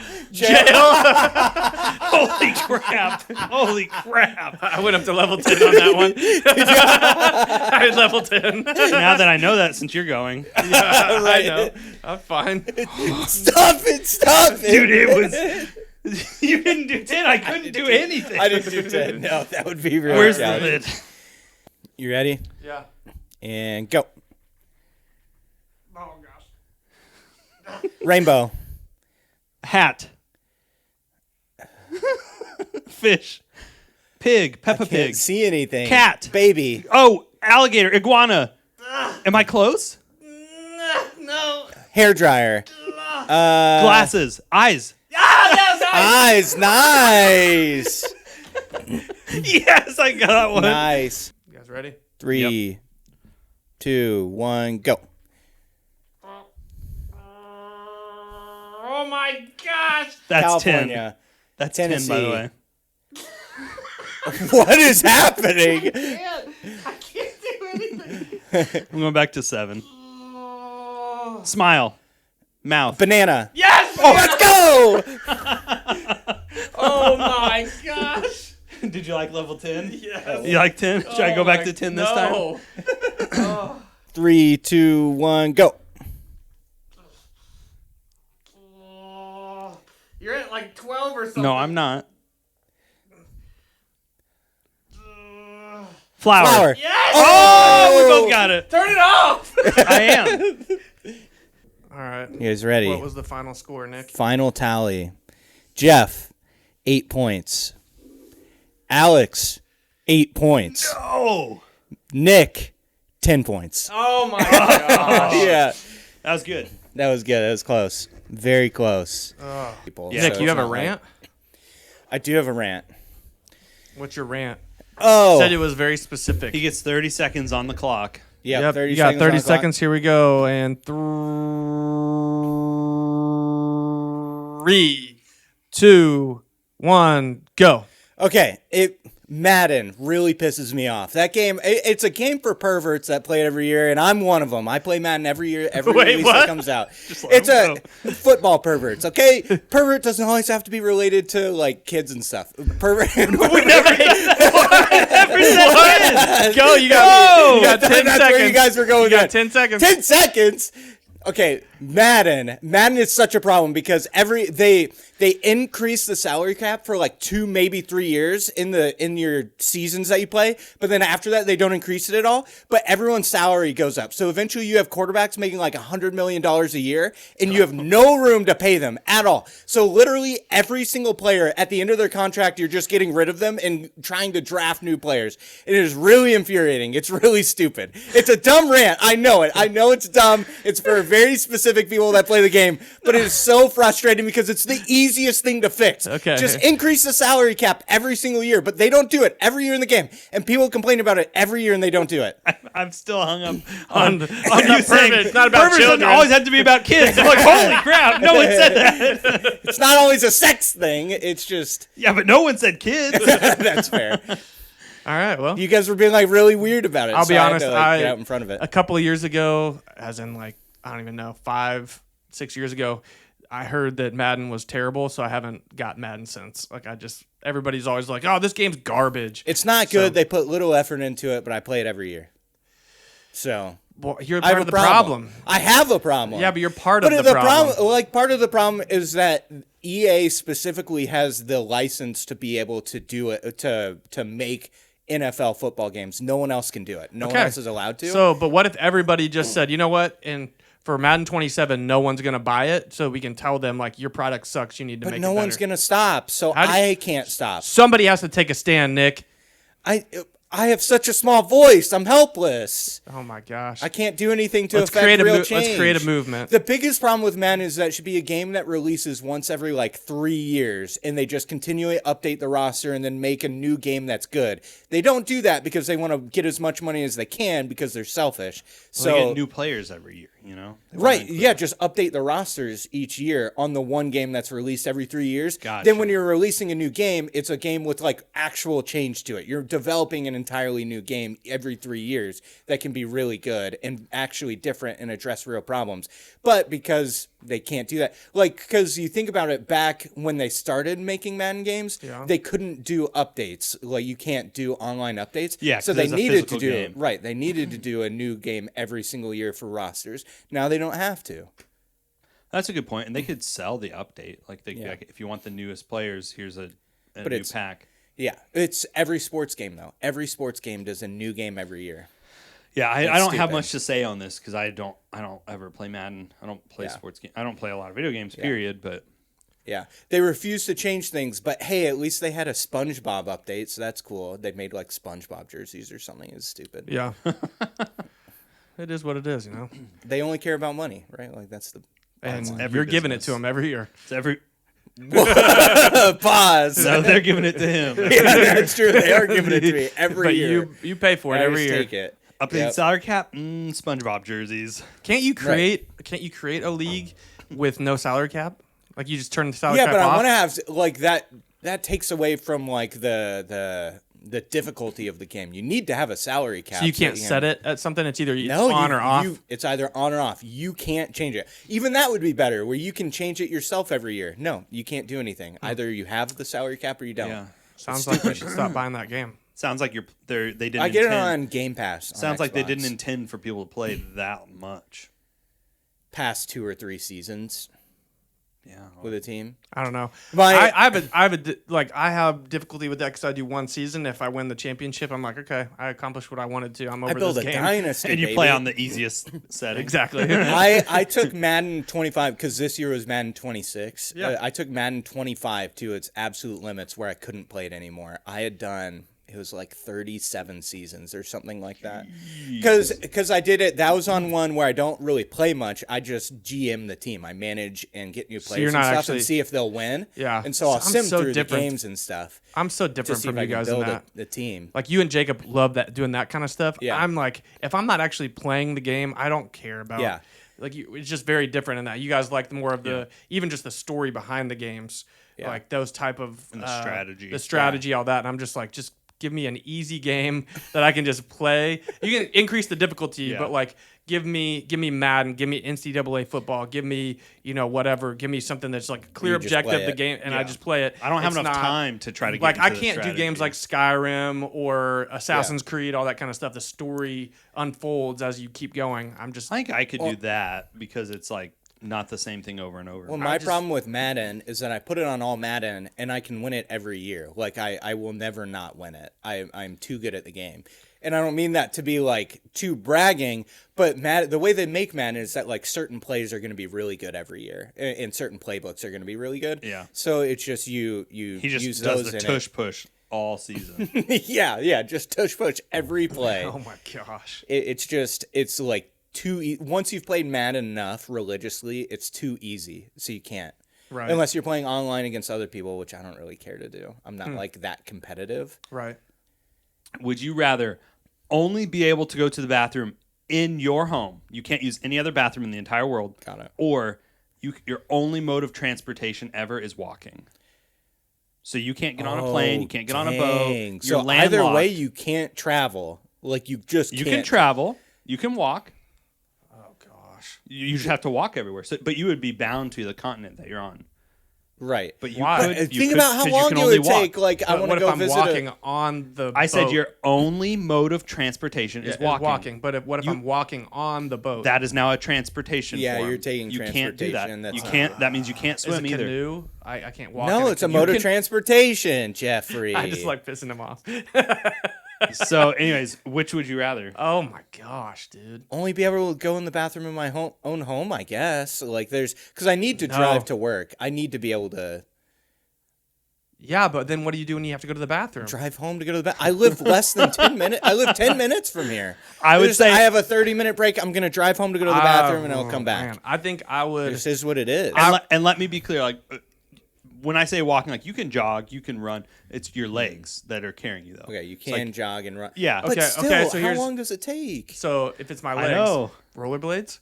Holy crap. Holy crap. I went up to level 10 on that one. I was level 10. Now that I know that, since you're going. I know. I'm fine. Stop it. Stop it. Dude, it was... You didn't do 10. I couldn't do anything. I didn't do 10. No, that would be really Where's the challenging. lid? You ready? Yeah. And go. Oh, gosh. Rainbow. Hat. Fish. Pig. Peppa Pig. Can't see anything. Cat. Baby. Oh, alligator. Iguana. Am I close? No. Hair dryer. Glasses. Eyes. Eyes. Nice. Yes, I got that one. Nice. You guys ready? 3, 2, 1, go. Oh my gosh. That's 10. California. That's Tennessee. 10, by the way. What is happening? I can't do anything. I'm going back to 7. Smile. Mouth. Banana. Yes! Oh, let's go. Oh my gosh. Did you like level 10? Yes. You like 10? Should I go back to 10 this time? No. 3, 2, 1, go. You're at like 12 or something. No, I'm not. Flower. Flower. Yes! Oh, we both got it. Turn it off! I am. All right. You guys ready? What was the final score, Nick? Final tally. Jeff, 8 points. Alex, 8 points. Oh. Nick, 10 points. Oh my gosh. Yeah. That was good. That was good. That was close. Very close. People, Yeah, Nick, so you it's have a not like- rant? I do have a rant. What's your rant? Oh. Said it was very specific. He gets 30 seconds on the clock. Yeah, Yep, 30 you got seconds 30 on the clock. seconds. Here we go. And 3, 2, 1, go. Okay, Madden really pisses me off. That game, it's a game for perverts that play it every year, and I'm one of them. I play Madden every year, every Wait, release what? that comes out. let It's him football perverts, okay? Pervert doesn't always have to be related to, like, kids and stuff. Pervert. Go. You got 10 That's seconds. where you guys were going. You got then. 10 seconds. 10 seconds? Okay, Madden is such a problem because they increase the salary cap for like 2, maybe 3 years in your seasons that you play, but then after that they don't increase it at all. But everyone's salary goes up, so eventually you have quarterbacks making like $100 million a year, and you have no room to pay them at all. So literally every single player at the end of their contract, you're just getting rid of them and trying to draft new players. It is really infuriating. It's really stupid. It's a dumb rant. I know it. I know it's dumb. It's for very specific people that play the game, but it is so frustrating because it's the easiest thing to fix. Okay. Just increase the salary cap every single year, but they don't do it every year in the game. And people complain about it every year and they don't do it. I'm still hung up On you that saying pervert. It's not about perverts children. doesn't always have to be about kids. I'm like, holy crap, no one said that. It's not always a sex thing. It's just, Yeah, but no one said kids. that's fair. All right, well. You guys were being like really weird about it. I'll so be I had honest, to, like, get out in front of it. A couple of years ago, as in like, I don't even know, 5, 6 years ago, I heard that Madden was terrible, so I haven't got Madden since. Like, everybody's always like, oh, this game's garbage. It's not good. They put little effort into it, but I play it every year. So Well, you're I have part of a the problem. I have a problem. Yeah, but you're part But of the problem. Like, part of the problem is that EA specifically has the license to be able to do it, to make NFL football games. No one else can do it. No one else is allowed to. So, but what if everybody just said, you know what, and for Madden 27, no one's going to buy it, so we can tell them, like, your product sucks, you need to make it no better. one's going to stop, so I can't stop. Somebody has to take a stand, Nick. I have such a small voice. I'm helpless. Oh, my gosh. I can't do anything to Let's affect create a real let's change. create a movement. The biggest problem with Madden is that it should be a game that releases once every like 3 years, and they just continually update the roster and then make a new game that's good. They don't do that because they want to get as much money as they can because they're selfish. So They get new players every year, you know? They wanna right, include yeah, just update the rosters each year on the one game that's released every 3 years. Gotcha. Then when you're releasing a new game, it's a game with like actual change to it. You're developing an entirely new game every 3 years that can be really good and actually different and address real problems. But because they can't do that, like, because you think about it, back when they started making Madden games, they couldn't do updates. Like, you can't do online updates. Yeah, so 'cause they it's a needed to physical do game. right. They needed to do a new game every single year for rosters. Now they don't have to. That's a good point. And they could sell the update. Like, Yeah. like if you want the newest players, here's a But new it's- pack. Yeah, it's every sports game though. Every sports game does a new game every year. Yeah, I That's don't have stupid. much to say on this because I don't ever play Madden. I don't play sports games. I don't play a lot of video games, period. But Yeah, they refuse to change things, but hey, at least they had a SpongeBob update, so that's cool. They made like SpongeBob jerseys or something. It's stupid. Yeah. It is what it is, you know? They only care about money, right? Like that's the And every you're giving it business. to them every year. it's every pause. no, they're giving it to him. Yeah, that's true. They are giving it to me every But year. you pay for it I every always year. take it. Updated Yep. salary cap, SpongeBob jerseys. Can't you create a league with no salary cap? Like you just turn the salary Yeah, cap but off? I want to have like that. That takes away from like the difficulty of the game. You need to have a salary cap. So you can't that set it at something. It's either No, on or off. It's either on or off. You can't change it. Even that would be better, where you can change it yourself every year. No, you can't do anything. Either you have the salary cap or you don't. Yeah, Sounds like we should stop buying that game. sounds like they didn't. I get it intend- on Game Pass. on Sounds like they Xbox. didn't intend for people to play that much. Past 2 or 3 seasons. Yeah. with a team. I don't know. My- I have difficulty with that because I do one season. If I win the championship, I'm like, okay, I accomplished what I wanted to. I'm over I build this a game. dynasty, And you baby. play on the easiest setting. Exactly. I took Madden 25 because this year was Madden 26. Yeah. I took Madden 25 to its absolute limits where I couldn't play it anymore. I had done, it was like 37 seasons or something like that. Because I did it, that was on one where I don't really play much. I just GM the team. I manage and get new players you're and not stuff actually- and see if they'll win. Yeah. And so I'll I'm sim so through different. the games and stuff I'm so to different see if from I you can guys in build that. the team. Like you and Jacob love that doing that kind of stuff. Yeah. I'm like, if I'm not actually playing the game, I don't care about. Yeah. Like it's just very different in that. You guys like the more of the even just the story behind the games, Yeah. like those type of And the strategy. the strategy, all that. And I'm just like, just give me an easy game that I can just play. You can increase the difficulty, Yeah. but like give me Madden, give me NCAA football, give me whatever, give me something that's like a clear You just objective play the it. game, and I Yeah. just play it. I don't have It's enough not- time to try to get like I into the can't do games strategy. like Skyrim or Assassin's Creed, all that kind of stuff. The story unfolds as you keep going. I'm just I think I could do that because it's like not the same thing over and over. Well, my problem with Madden is that I put it on all Madden and I can win it every year. Like I will never not win it. I'm too good at the game. And I don't mean that to be like too bragging, but the way they make Madden is that like certain plays are going to be really good every year, and certain playbooks are going to be really good. Yeah. So it's just you he just use does those the in tush push all season. it. yeah, just tush push every play. oh my gosh. It's like once you've played Madden enough religiously, it's too easy, so you can't. Right. Unless you're playing online against other people, which I don't really care to do. I'm not like that competitive. Right. Would you rather only be able to go to the bathroom in your home? You can't use any other bathroom in the entire world. Got it. Or your only mode of transportation ever is walking. So you can't get on a plane, you can't get on a boat. Dang. You're So landlocked. either way, you can't travel. Like you just You can't. can travel, you can walk. Oh gosh. You just have to walk everywhere. So, but you would be bound to the continent that you're on. Right. But you Why? could. you Think could, about how 'cause you long can it only would walk. take. Like I But want what to if go I'm visit. walking on the I said boat? your only mode of transportation is Yeah, walking. But what if I'm walking on the boat? That is now a transportation Yeah, form. you're taking You can't do that. transportation. That's You not- can't. That means you can't is swim a either. canoe? I can't walk. No, in it's a canoe. mode of transportation, Jeffrey. I just like pissing him off. So, anyways, which would you rather? Oh my gosh, dude. only be able to go in the bathroom in my own home, I guess. Like because I need to drive to work. I need to be able to Yeah, but then what do you do when you have to go to the bathroom? drive home to go to the bathroom. I live less than 10 minutes. I live 10 minutes from here. I would say- I have a 30-minute break. I'm going to drive home to go to the bathroom and I'll come back. Man, I think I would. This is what it is. And let me be clear. Like when I say walking, like you can jog, you can run. It's your legs that are carrying you, though. Okay, you It's can like- jog and run. Yeah. But Okay, still, okay, so how here's- long does it take? So if it's my I legs, know. rollerblades.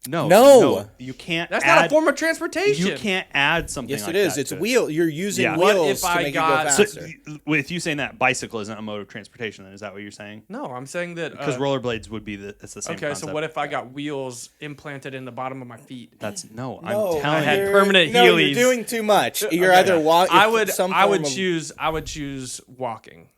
No. you can't. That's add, not a form of transportation. You can't add something. Yes, like it is. that It's to it. wheel. You're using Yeah. What wheels if I to make got- you go So, faster. with you saying that, bicycle isn't a mode of transportation. Then is that what you're saying? No, I'm saying that. Because rollerblades would be it's the same. Okay, concept. so what if I got wheels implanted in the bottom of my feet? That's no. No, I'm telling had you. permanent no, Heelys. you're doing too much. You're Okay. either walking. I would choose walking.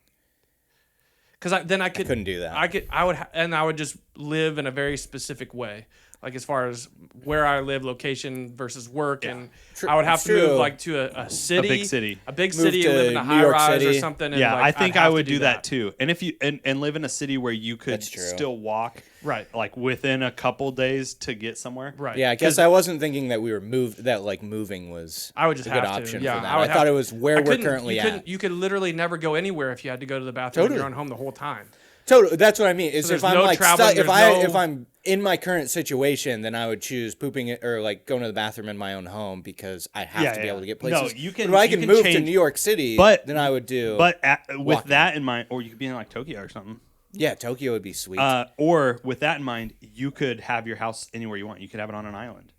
Because then I could. couldn't do that. I would just live in a very specific way. Like as far as where I live, location versus work, and True- I would have to true. move like to a city, big city. a big Move city, and to live in a New high York rise or City. something. And Yeah, like, I think I'd I have would to do that too. And if you and live in a city where you could That's true. still walk, Right. like within a couple days to get somewhere. Right. Yeah, I guess I wasn't thinking that we were moving was I would just a good have to. option Yeah, for I that. would I thought have- it was where I we're couldn't- currently you at. couldn't- You could literally never go anywhere if you had to go to the bathroom. Totally. You're on home the whole time. Totally, that's what I mean. Is So if there's I'm no like traveling, stuck, there's if no- I'm in my current situation, then I would choose pooping it or like going to the bathroom in my own home because I have Yeah, to be yeah. able to get No, places. you can- But if I you can can move to change- New York City, But- then I would do. But with walking. that in mind, or you could be in like Tokyo or something. Yeah, Tokyo would be sweet. Or with that in mind, you could have your house anywhere you want. You could have it on an island,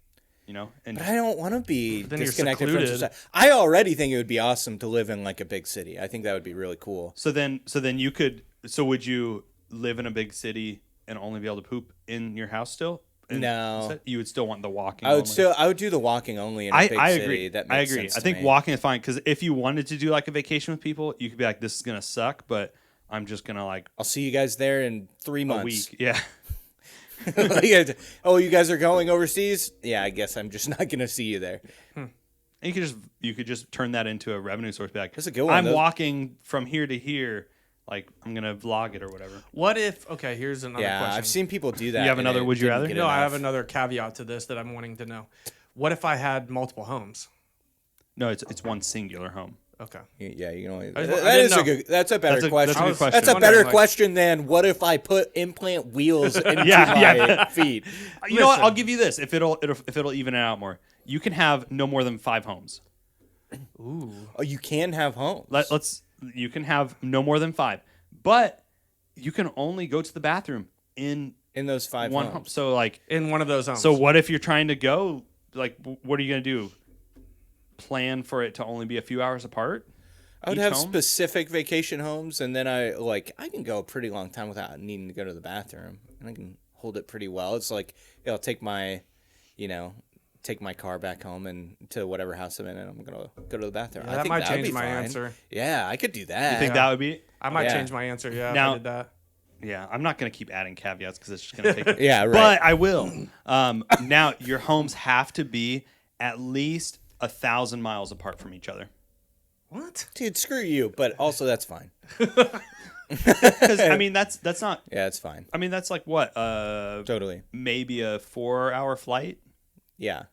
you know. And But I don't want to be then you're disconnected from secluded. society. I already think it would be awesome to live in like a big city. I think that would be really cool. so then you could. So would you live in a big city and only be able to poop in your house still? And No. you would still want the walking. I would only? do the walking only in a big I city. agree. That I makes agree. sense I to think me. walking is fine because if you wanted to do like a vacation with people, you could be like, "This is gonna suck," but I'm just gonna like I'll see you guys there in 3 a months. week. Yeah. Like, oh, you guys are going overseas? Yeah, I guess I'm just not gonna see you there. And you could just turn that into a revenue source. Be like, That's a good one. I'm walking from here to here. Like, I'm gonna vlog it or whatever. What if? Okay, here's another question. I've seen people do that. You have another would you rather? No, I have another caveat to this that I'm wanting to know. What if I had multiple homes? No, it's one singular home. Okay. Yeah, you can only. I That's didn't a good. That's a better question. That's a good question. That's a Wondering, better question than what if I put implant wheels into my feet? You know what? I'll give you this. If it'll even it out more, you can have no more than 5 homes. Ooh. Oh, you can have homes. You can have no more than 5, but you can only go to the bathroom in those 5 one homes. home. So like In one of those homes. So what if you're trying to go? Like, what are you gonna do? Plan for it to only be a few hours apart? I would each have home? specific vacation homes, and then I can go a pretty long time without needing to go to the bathroom, and I can hold it pretty well. It's like I'll take my car back home and to whatever house I'm in, and I'm gonna go to the bathroom. Yeah, I that think might that'd change be my fine. answer. Yeah, I could do that. You think that would be? I might Yeah. change my answer. Yeah, Now- if I did that. Yeah, I'm not gonna keep adding caveats because it's just gonna take. Yeah, right. But I will. Now your homes have to be at least 1,000 miles apart from each other. What? Dude, screw you, but also that's fine. Because I mean that's not. Yeah, it's fine. I mean that's like what? Totally. Maybe a 4-hour flight. Yeah.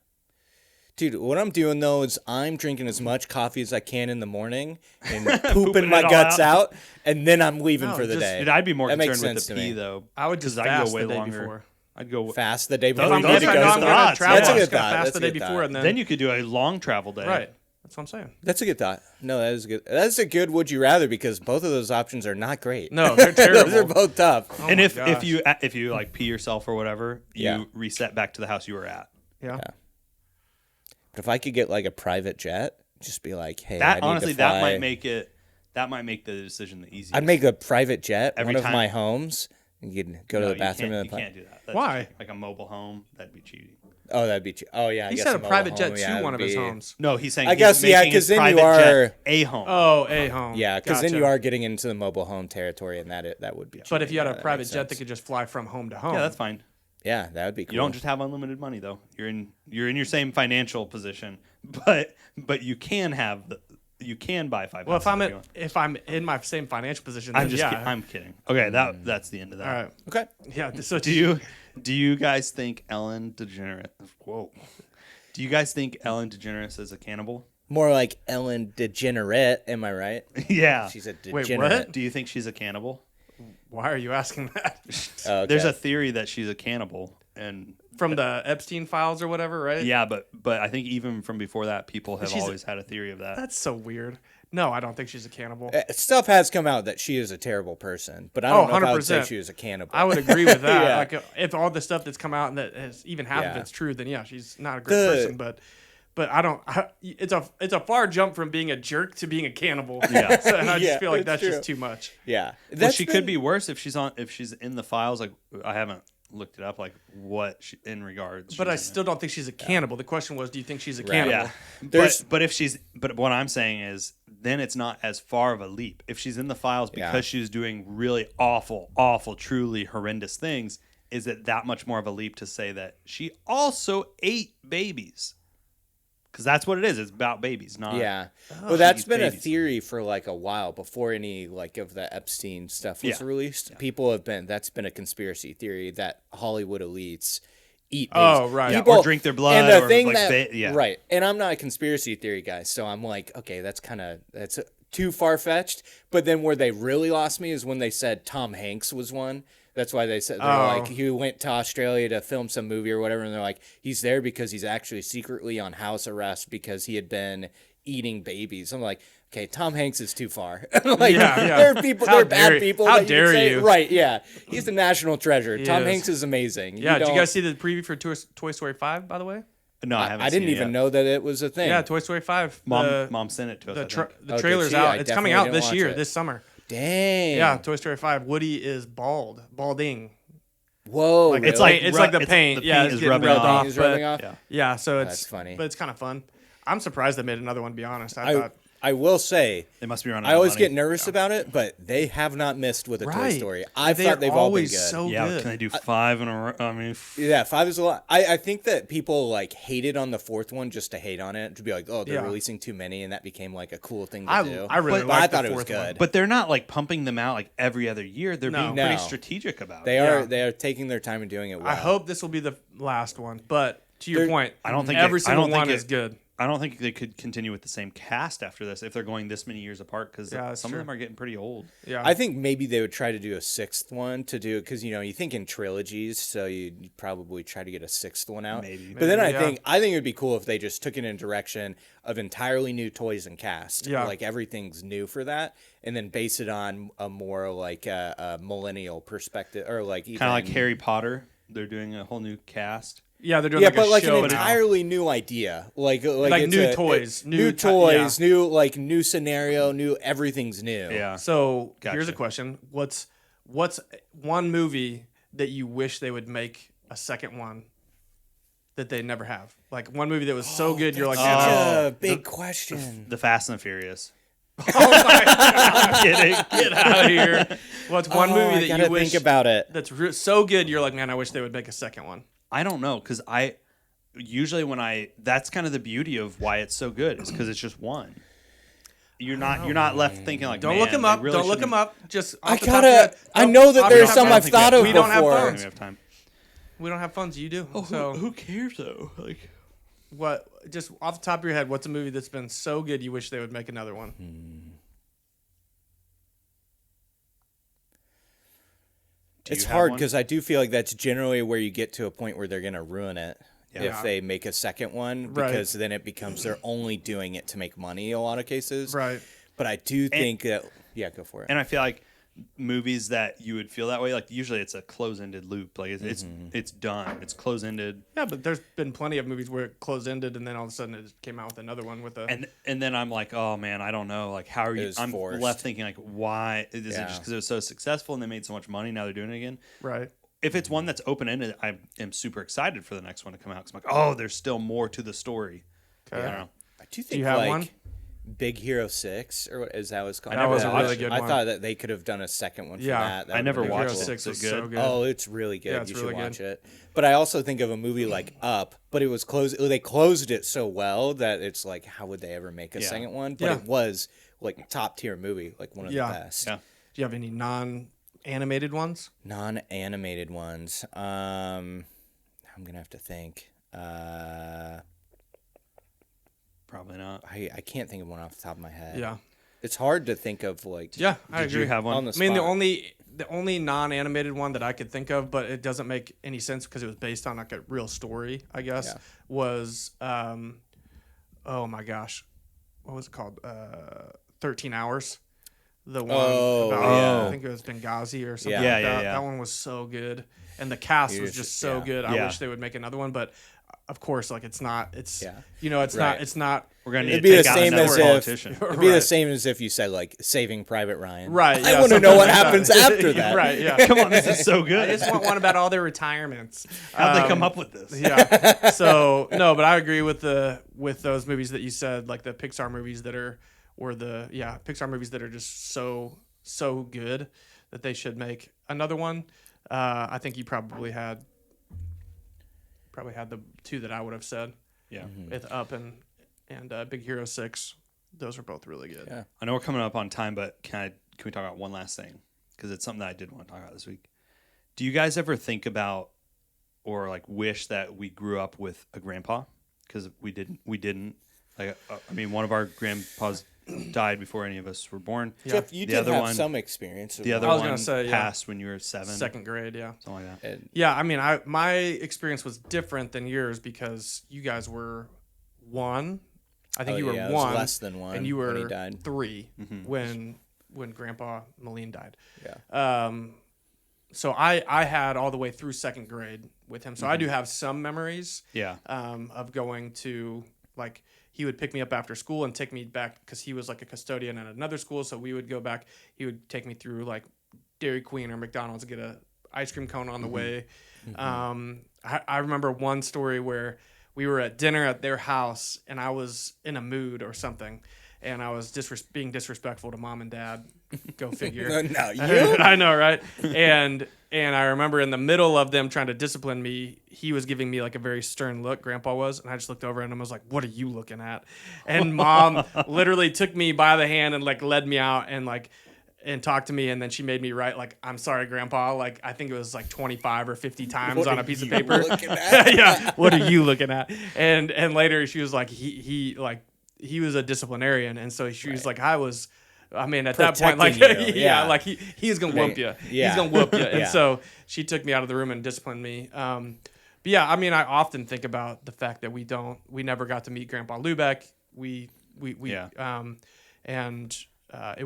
Dude, what I'm doing though is I'm drinking as much coffee as I can in the morning and pooping my it all guts out. out, and then I'm leaving No, for the just- day. Dude, I'd be more That makes concerned with sense the to pee me. though. I would just 'cause I'd fast go way the day longer. before. I'd go. Fast the day Those before are you those need If to I go. know I'm gonna thoughts. travel, That's a I'm good just gonna thought. fast That's the a day good before, thought. and then Then you could do a long travel day. right. That's what I'm saying. That's a good thought. No, that is good. That's a good would you rather because both of those options are not great. No, they're terrible. Those are both tough. Oh And my if gosh. you like pee yourself or whatever, you Yeah. reset back to the house you were at. Yeah. But if I could get like a private jet, just be like, hey, I That need honestly, to fly. that might make the decision the easiest. I'd make a private jet Every one of time- my homes. You can go to the bathroom You and then can't do that. That's Why? cheating. Like a mobile home, that'd be cheating. Oh, that'd be. Oh yeah. I He guess said a mobile private jet home, to yeah, one would of his be- homes. No, he's saying. I guess, he's yeah, making 'cause his then you private jet are- a home. Oh, a home. Yeah, because then Gotcha. you are getting into the mobile home territory, and that would be. But if you had yeah, a that private makes jet that sense. could just fly from home to home, Yeah, that's fine. Yeah, that would be cool. You don't just have unlimited money though. You're in your same financial position, but you can buy 5. well, houses if I'm in my same financial position, I'm then just yeah. I'm kidding. Okay, that's the end of that. All right. Okay. Yeah. So Do you guys think Ellen DeGeneres? Whoa. Do you guys think Ellen DeGeneres is a cannibal? More like Ellen DeGenerate, am I right? Yeah. She's a Wait, degenerate. what? Do you think she's a cannibal? why are you asking that? Okay. There's a theory that she's a cannibal, and From the Epstein files or whatever, right? yeah, but I think even from before that, people have She's- always had a theory of that. That's so weird. No, I don't think she's a cannibal. Stuff has come out that she is a terrible person, but I don't know if I would say 100%. she was a cannibal. I would agree with that. Yeah. Like, if all the stuff that's come out and that has even half of Yeah. it's true, then yeah, she's not a great person. But I don't. It's a far jump from being a jerk to being a cannibal. Yeah. So, and I Yeah, just feel like that's that's just true. too much. Yeah. Well, she could be worse if she's in the files. Like I haven't looked it up. Like what in regards. But she's I in still don't think she's a cannibal. The question was, do you think she's a Right. cannibal? Yeah. But what I'm saying is then it's not as far of a leap. If she's in the files because Yeah. she's doing really awful, truly horrendous things, is it that much more of a leap to say that she also ate babies? Because that's what it is. It's about babies, not. Yeah. Well, that's eats been a babies. theory for like a while before any like of the Epstein stuff was Yeah. released. People have been that's been a conspiracy theory that Hollywood elites eat Oh, babies. right. Yeah, People, or drink their blood. And the or thing like that yeah. right. And I'm not a conspiracy theory guy, so I'm like, okay, that's too far fetched. But then where they really lost me is when they said Tom Hanks was one. That's why they said they're like he went to Australia to film some movie or whatever, and they're like he's there because he's actually secretly on house arrest because he had been eating babies. I'm like, okay, Tom Hanks is too far. Like Yeah. there are people, How there are bad dare- people. how that you could dare say- you. Right? Yeah, he's the national treasure. He Tom is. Hanks is amazing. Yeah. Did you don't- guys see the preview for Toy Story 5, by the way? No, I haven't. I didn't seen it even yet. know that it was a thing. Yeah, Toy Story 5. Mom sent it to us. The I think. Oh, did trailer's she? out. I It's coming definitely out didn't this watch year, it. this summer. Dang. Yeah, Toy Story 5. Woody is balding. Whoa. Like, really? it's like the it's- paint. the Yeah, paint it's is getting rubbing rubbed off. off. He's but- rubbing off. Yeah. Yeah, so it's That's funny. but it's kind of fun. I'm surprised they made another one. To be honest, I I will say, They must be running. I out of always money. get nervous about it, but they have not missed with a Toy Right. Story. I They're thought they've all been always good. so Yeah, good. can they do 5 in a row? I mean, Yeah, 5 is a lot. I think that people like hated on the 4th one just to hate on it, to be like, oh, they're Yeah. releasing too many, and that became like a cool thing to I do. really But like I thought the it was 4th one. good. but they're not like pumping them out like every other year. They're being pretty No. strategic about They it. are Yeah. they are taking their time and doing it well. I hope this will be the last one. But to your They're- point, I don't think every I single don't think one it- is good. I don't think they could continue with the same cast after this if they're going this many years apart because Yeah, that's some true. of them are getting pretty old. Yeah. I think maybe they would try to do a 6th one to do because you think in trilogies, so you'd probably try to get a 6th one out. Maybe. But then Maybe, I think it would be cool if they just took it in direction of entirely new toys and cast. Yeah. Like everything's new for that, and then base it on a more like a millennial perspective, or like even, Kind of like Harry Potter. They're doing a whole new cast. Yeah, they're doing Yeah, like but a like show an now. entirely new idea, like it's new toys, new toys, new scenario, new everything's new. Yeah. So here's a Gotcha. question: What's one movie that you wish they would make a second one that they never have? Like one movie that was so good, you're like, man, Such a big question. The Fast and the Furious. oh my God, I'm kidding. get out of here! What's one movie I that gotta you wish think about it. that's so good, you're like, man, I wish they would make a second one. I don't know because I usually that's kind of the beauty of why it's so good is because it's just one. You're not left thinking like, Don't man, look him they up. really Don't look shouldn't- him up. Just I off the top of your head. I Nope, know that off there's the top some of I've your thought head. of We don't have before. I don't phones. think we have time. We don't have phones. You do. Oh, So Who cares though? Like, what? Just off the top of your head, what's a movie that's been so good you wish they would make another one? do It's you have hard one? because I do feel like that's generally where you get to a point where they're gonna ruin it Yeah. if they make a second one, Right. because then it becomes they're only doing it to make money in a lot of cases. Right. But I do think that go for it. And I feel like movies that you would feel that way, like usually it's a close-ended loop. Like it's done. It's close-ended. Yeah, but there's been plenty of movies where it closed ended and then all of a sudden it came out with another one with a. And then I'm like, oh man, I don't know. Like, how are you? was I'm forced. left thinking like, why is it Yeah. just because it was so successful and they made so much money? Now they're doing it again. Right. If it's one that's open-ended, I am super excited for the next one to come out. 'Cause I'm like, oh, there's still more to the story. Okay. I don't know. I do think you have like one? Big Hero 6 or what is that was called? I never was a watched really it. good I one. thought that they could have done a second one for Yeah. that. That I would've never been Hero watched cool. it. 6 Is it was good? so good. Oh, it's really good. Yeah, it's you really should watch good. it. But I also think of a movie like Up, but it was closed. They closed it so well that it's like, how would they ever make a Yeah. second one? But Yeah. it was like top tier movie, like one of Yeah. the best. Yeah. Do you have any non-animated ones? Non-animated ones. I'm gonna have to think. Probably not. I can't think of one off the top of my head. Yeah. It's hard to think of like. Yeah, I Did agree. you have one? On the I mean, the spot. only non-animated one that I could think of, but it doesn't make any sense because it was based on like a real story, I guess, Yeah. was oh my gosh, what was it called? 13 Hours. The one Oh, about yeah. I think it was Benghazi or something Yeah. like Yeah, that. yeah. That one was so good, and the cast was Huge, just so yeah. good. I Yeah. wish they would make another one, but of course, like it's not. It's Yeah. it's Right. not. It's not. We're gonna need It'd to be take the out same another as if politician. it'd be the Right. same as if you said like Saving Private Ryan. Right. I yeah, want to know something what like that. happens after that. Right. Yeah. Come on, this is so good. I just want one about all their retirements. How'd they come up with this? Yeah. So no, but I agree with those movies that you said, like the Pixar movies that are, Pixar movies that are just so good that they should make another one. I think you probably had the two that I would have said Yeah. with Up and Big Hero 6. Those are both really good. Yeah. I know we're coming up on time, but can we talk about one last thing? Because it's something that I did want to talk about this week. Do you guys ever think about or like wish that we grew up with a grandpa? Because we didn't. Like, I mean, one of our grandpas died before any of us were born. Yeah. Jeff, you The did other have one- some experience. The other I was one gonna say, yeah. passed when you were 7. Second grade, yeah. Something like that. And Yeah, I mean, my experience was different than yours because you guys were 1. I think you were yeah, it was 1, less than 1 and you when he were died. 3 when Grandpa Moline died. Yeah. So I had all the way through second grade with him. So I do have some memories Yeah. of going to, like, he would pick me up after school and take me back because he was like a custodian at another school. So we would go back. He would take me through like Dairy Queen or McDonald's to get a ice cream cone on the way. I remember one story where we were at dinner at their house and I was in a mood or something. and I was being disrespectful to mom and dad. Go figure. No, you? I know, right? And I remember in the middle of them trying to discipline me, he was giving me like a very stern look, Grandpa was, and I just looked over at him and was like, "What are you looking at?" And Mom literally took me by the hand and like led me out and talked to me, and then she made me write like, "I'm sorry, Grandpa." Like I think it was like 25 or 50 times on a piece of paper. Yeah, what are you looking at? And later she was like, he was a disciplinarian, and so she was like, I mean, at that point, like, yeah, like he's gonna whoop you. Yeah. He's gonna whoop you. And Yeah. so she took me out of the room and disciplined me. But yeah, I mean, I often think about the fact that we never got to meet Grandpa Lubeck. It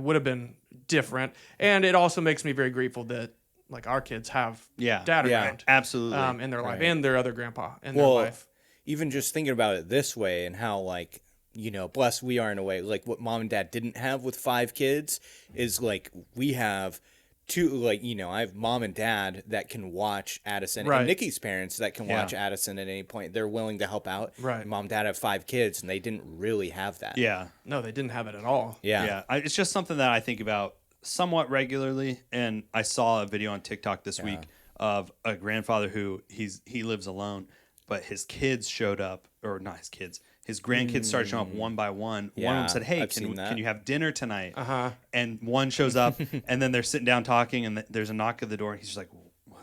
would have been different, and it also makes me very grateful that like our kids have dad around, absolutely, in their life and their other grandpa in their life. Even just thinking about it this way and how like, you know, blessed we are in a way, like what mom and dad didn't have with 5 kids is like we have 2, like, you know, I have mom and dad that can watch Addison and Nikki's parents that can watch Addison at any point. They're willing to help out. Right. Mom and dad have 5 kids and they didn't really have that. Yeah. No, they didn't have it at all. Yeah. It's just something that I think about somewhat regularly. And I saw a video on TikTok this week of a grandfather who he lives alone, but his kids showed up, or not his kids. His grandkids started showing up one by one. Yeah, one of them said, "Hey, I've can seen that. you have dinner tonight?" Uh-huh. And one shows up, and then they're sitting down talking, and there's a knock at the door, and he's just like,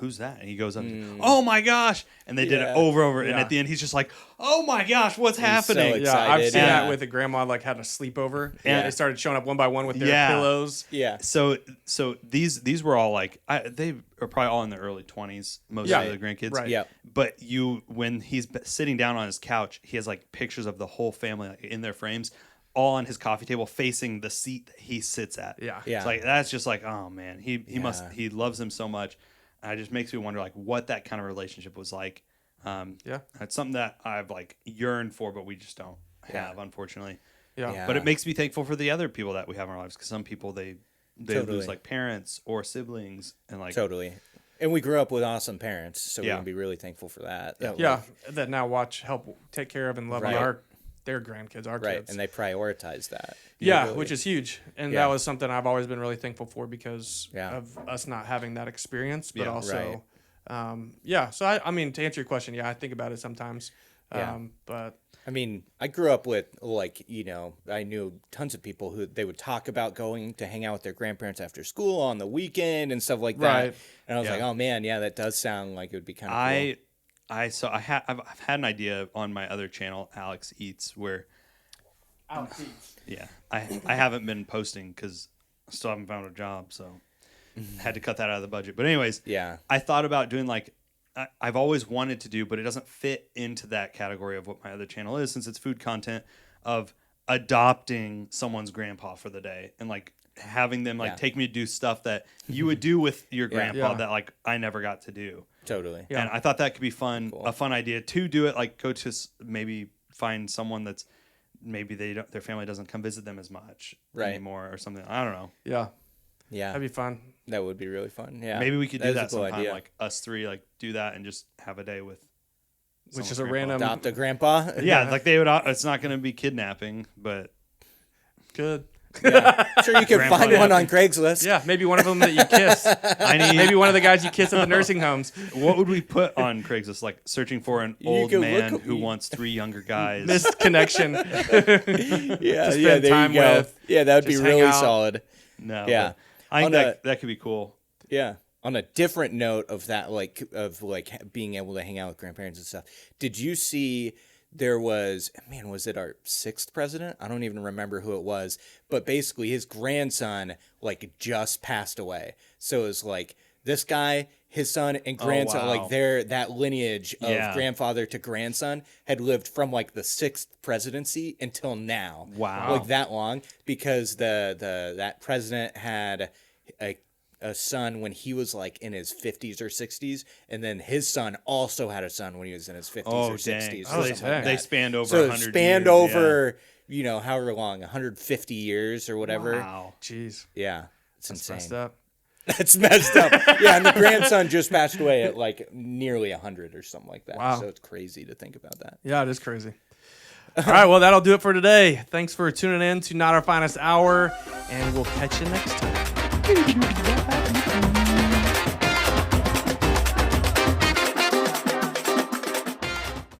"Who's that?" And he goes up, "Oh my gosh!" And they did it over, and at the end, he's just like, "Oh my gosh, what's happening?" So Yeah, I've excited. seen that with a grandma like had a sleepover, and they started showing up one by one with their pillows. Yeah. So these were all like they are probably all in their early 20s, most of the grandkids. Right. Yep. But when he's sitting down on his couch, he has like pictures of the whole family like, in their frames, all on his coffee table facing the seat that he sits at. Yeah. It's like that's just like, oh man, he loves him so much. And it just makes me wonder like what that kind of relationship was like. It's something that I've like yearned for, but we just don't have, unfortunately. Yeah. But it makes me thankful for the other people that we have in our lives, because some people they lose like parents or siblings, and like And we grew up with awesome parents, so we can be really thankful for that. That now help take care of and love their grandkids, our kids. And they prioritize that. Which is huge. And that was something I've always been really thankful for because of us not having that experience, but also, So I mean, to answer your question, I think about it sometimes. But I mean, I grew up with, like, you know, I knew tons of people who they would talk about going to hang out with their grandparents after school on the weekend and stuff like that. Right. And I was like, oh man, that does sound like it would be kind of cool. I've had an idea on my other channel, Alex Eats, where I haven't been posting because I still haven't found a job, so had to cut that out of the budget. But anyways, I thought about doing like I've always wanted to do, but it doesn't fit into that category of what my other channel is, since it's food content, of adopting someone's grandpa for the day and like having them like take me to do stuff that you would do with your grandpa that like I never got to do. Totally. And I thought that could be fun, a fun idea to do it. Like go to maybe find someone that's maybe their family doesn't come visit them as much anymore or something. I don't know. Yeah. Yeah. That'd be fun. That would be really fun. Yeah. Maybe we could do that cool sometime. idea. Like us 3, like do that and just have a day with. Which is a random. Adopt a grandpa. Yeah, like they would. It's not going to be kidnapping, but good. Yeah. Sure, you can find one on Craigslist. Yeah, maybe one of them that you kiss. Maybe one of the guys you kiss at the nursing homes. What would we put on Craigslist? Like searching for an old man who wants 3 younger guys. Missed connection. Spend time with. Yeah, that would be really solid. No. Yeah. I think that could be cool. Yeah. On a different note of that, like being able to hang out with grandparents and stuff. Did you see there was it our 6th president? I don't even remember who it was, but basically his grandson like just passed away. So it was like this guy, his son and grandson, like that lineage of grandfather to grandson had lived from like the 6th presidency until now. Wow. Like that long, because that president had a son when he was like in his 50s or 60s, and then his son also had a son when he was in his 50s or 60s. Oh, they spanned over 100 years. Spanned over, however long, 150 years or whatever. Wow. Jeez. Yeah. It's insane. Messed up. That's messed up. Yeah, and the grandson just passed away at like nearly 100 or something like that. Wow. So it's crazy to think about that. Yeah, it is crazy. All right, well, that'll do it for today. Thanks for tuning in to Not Our Finest Hour, and we'll catch you next time.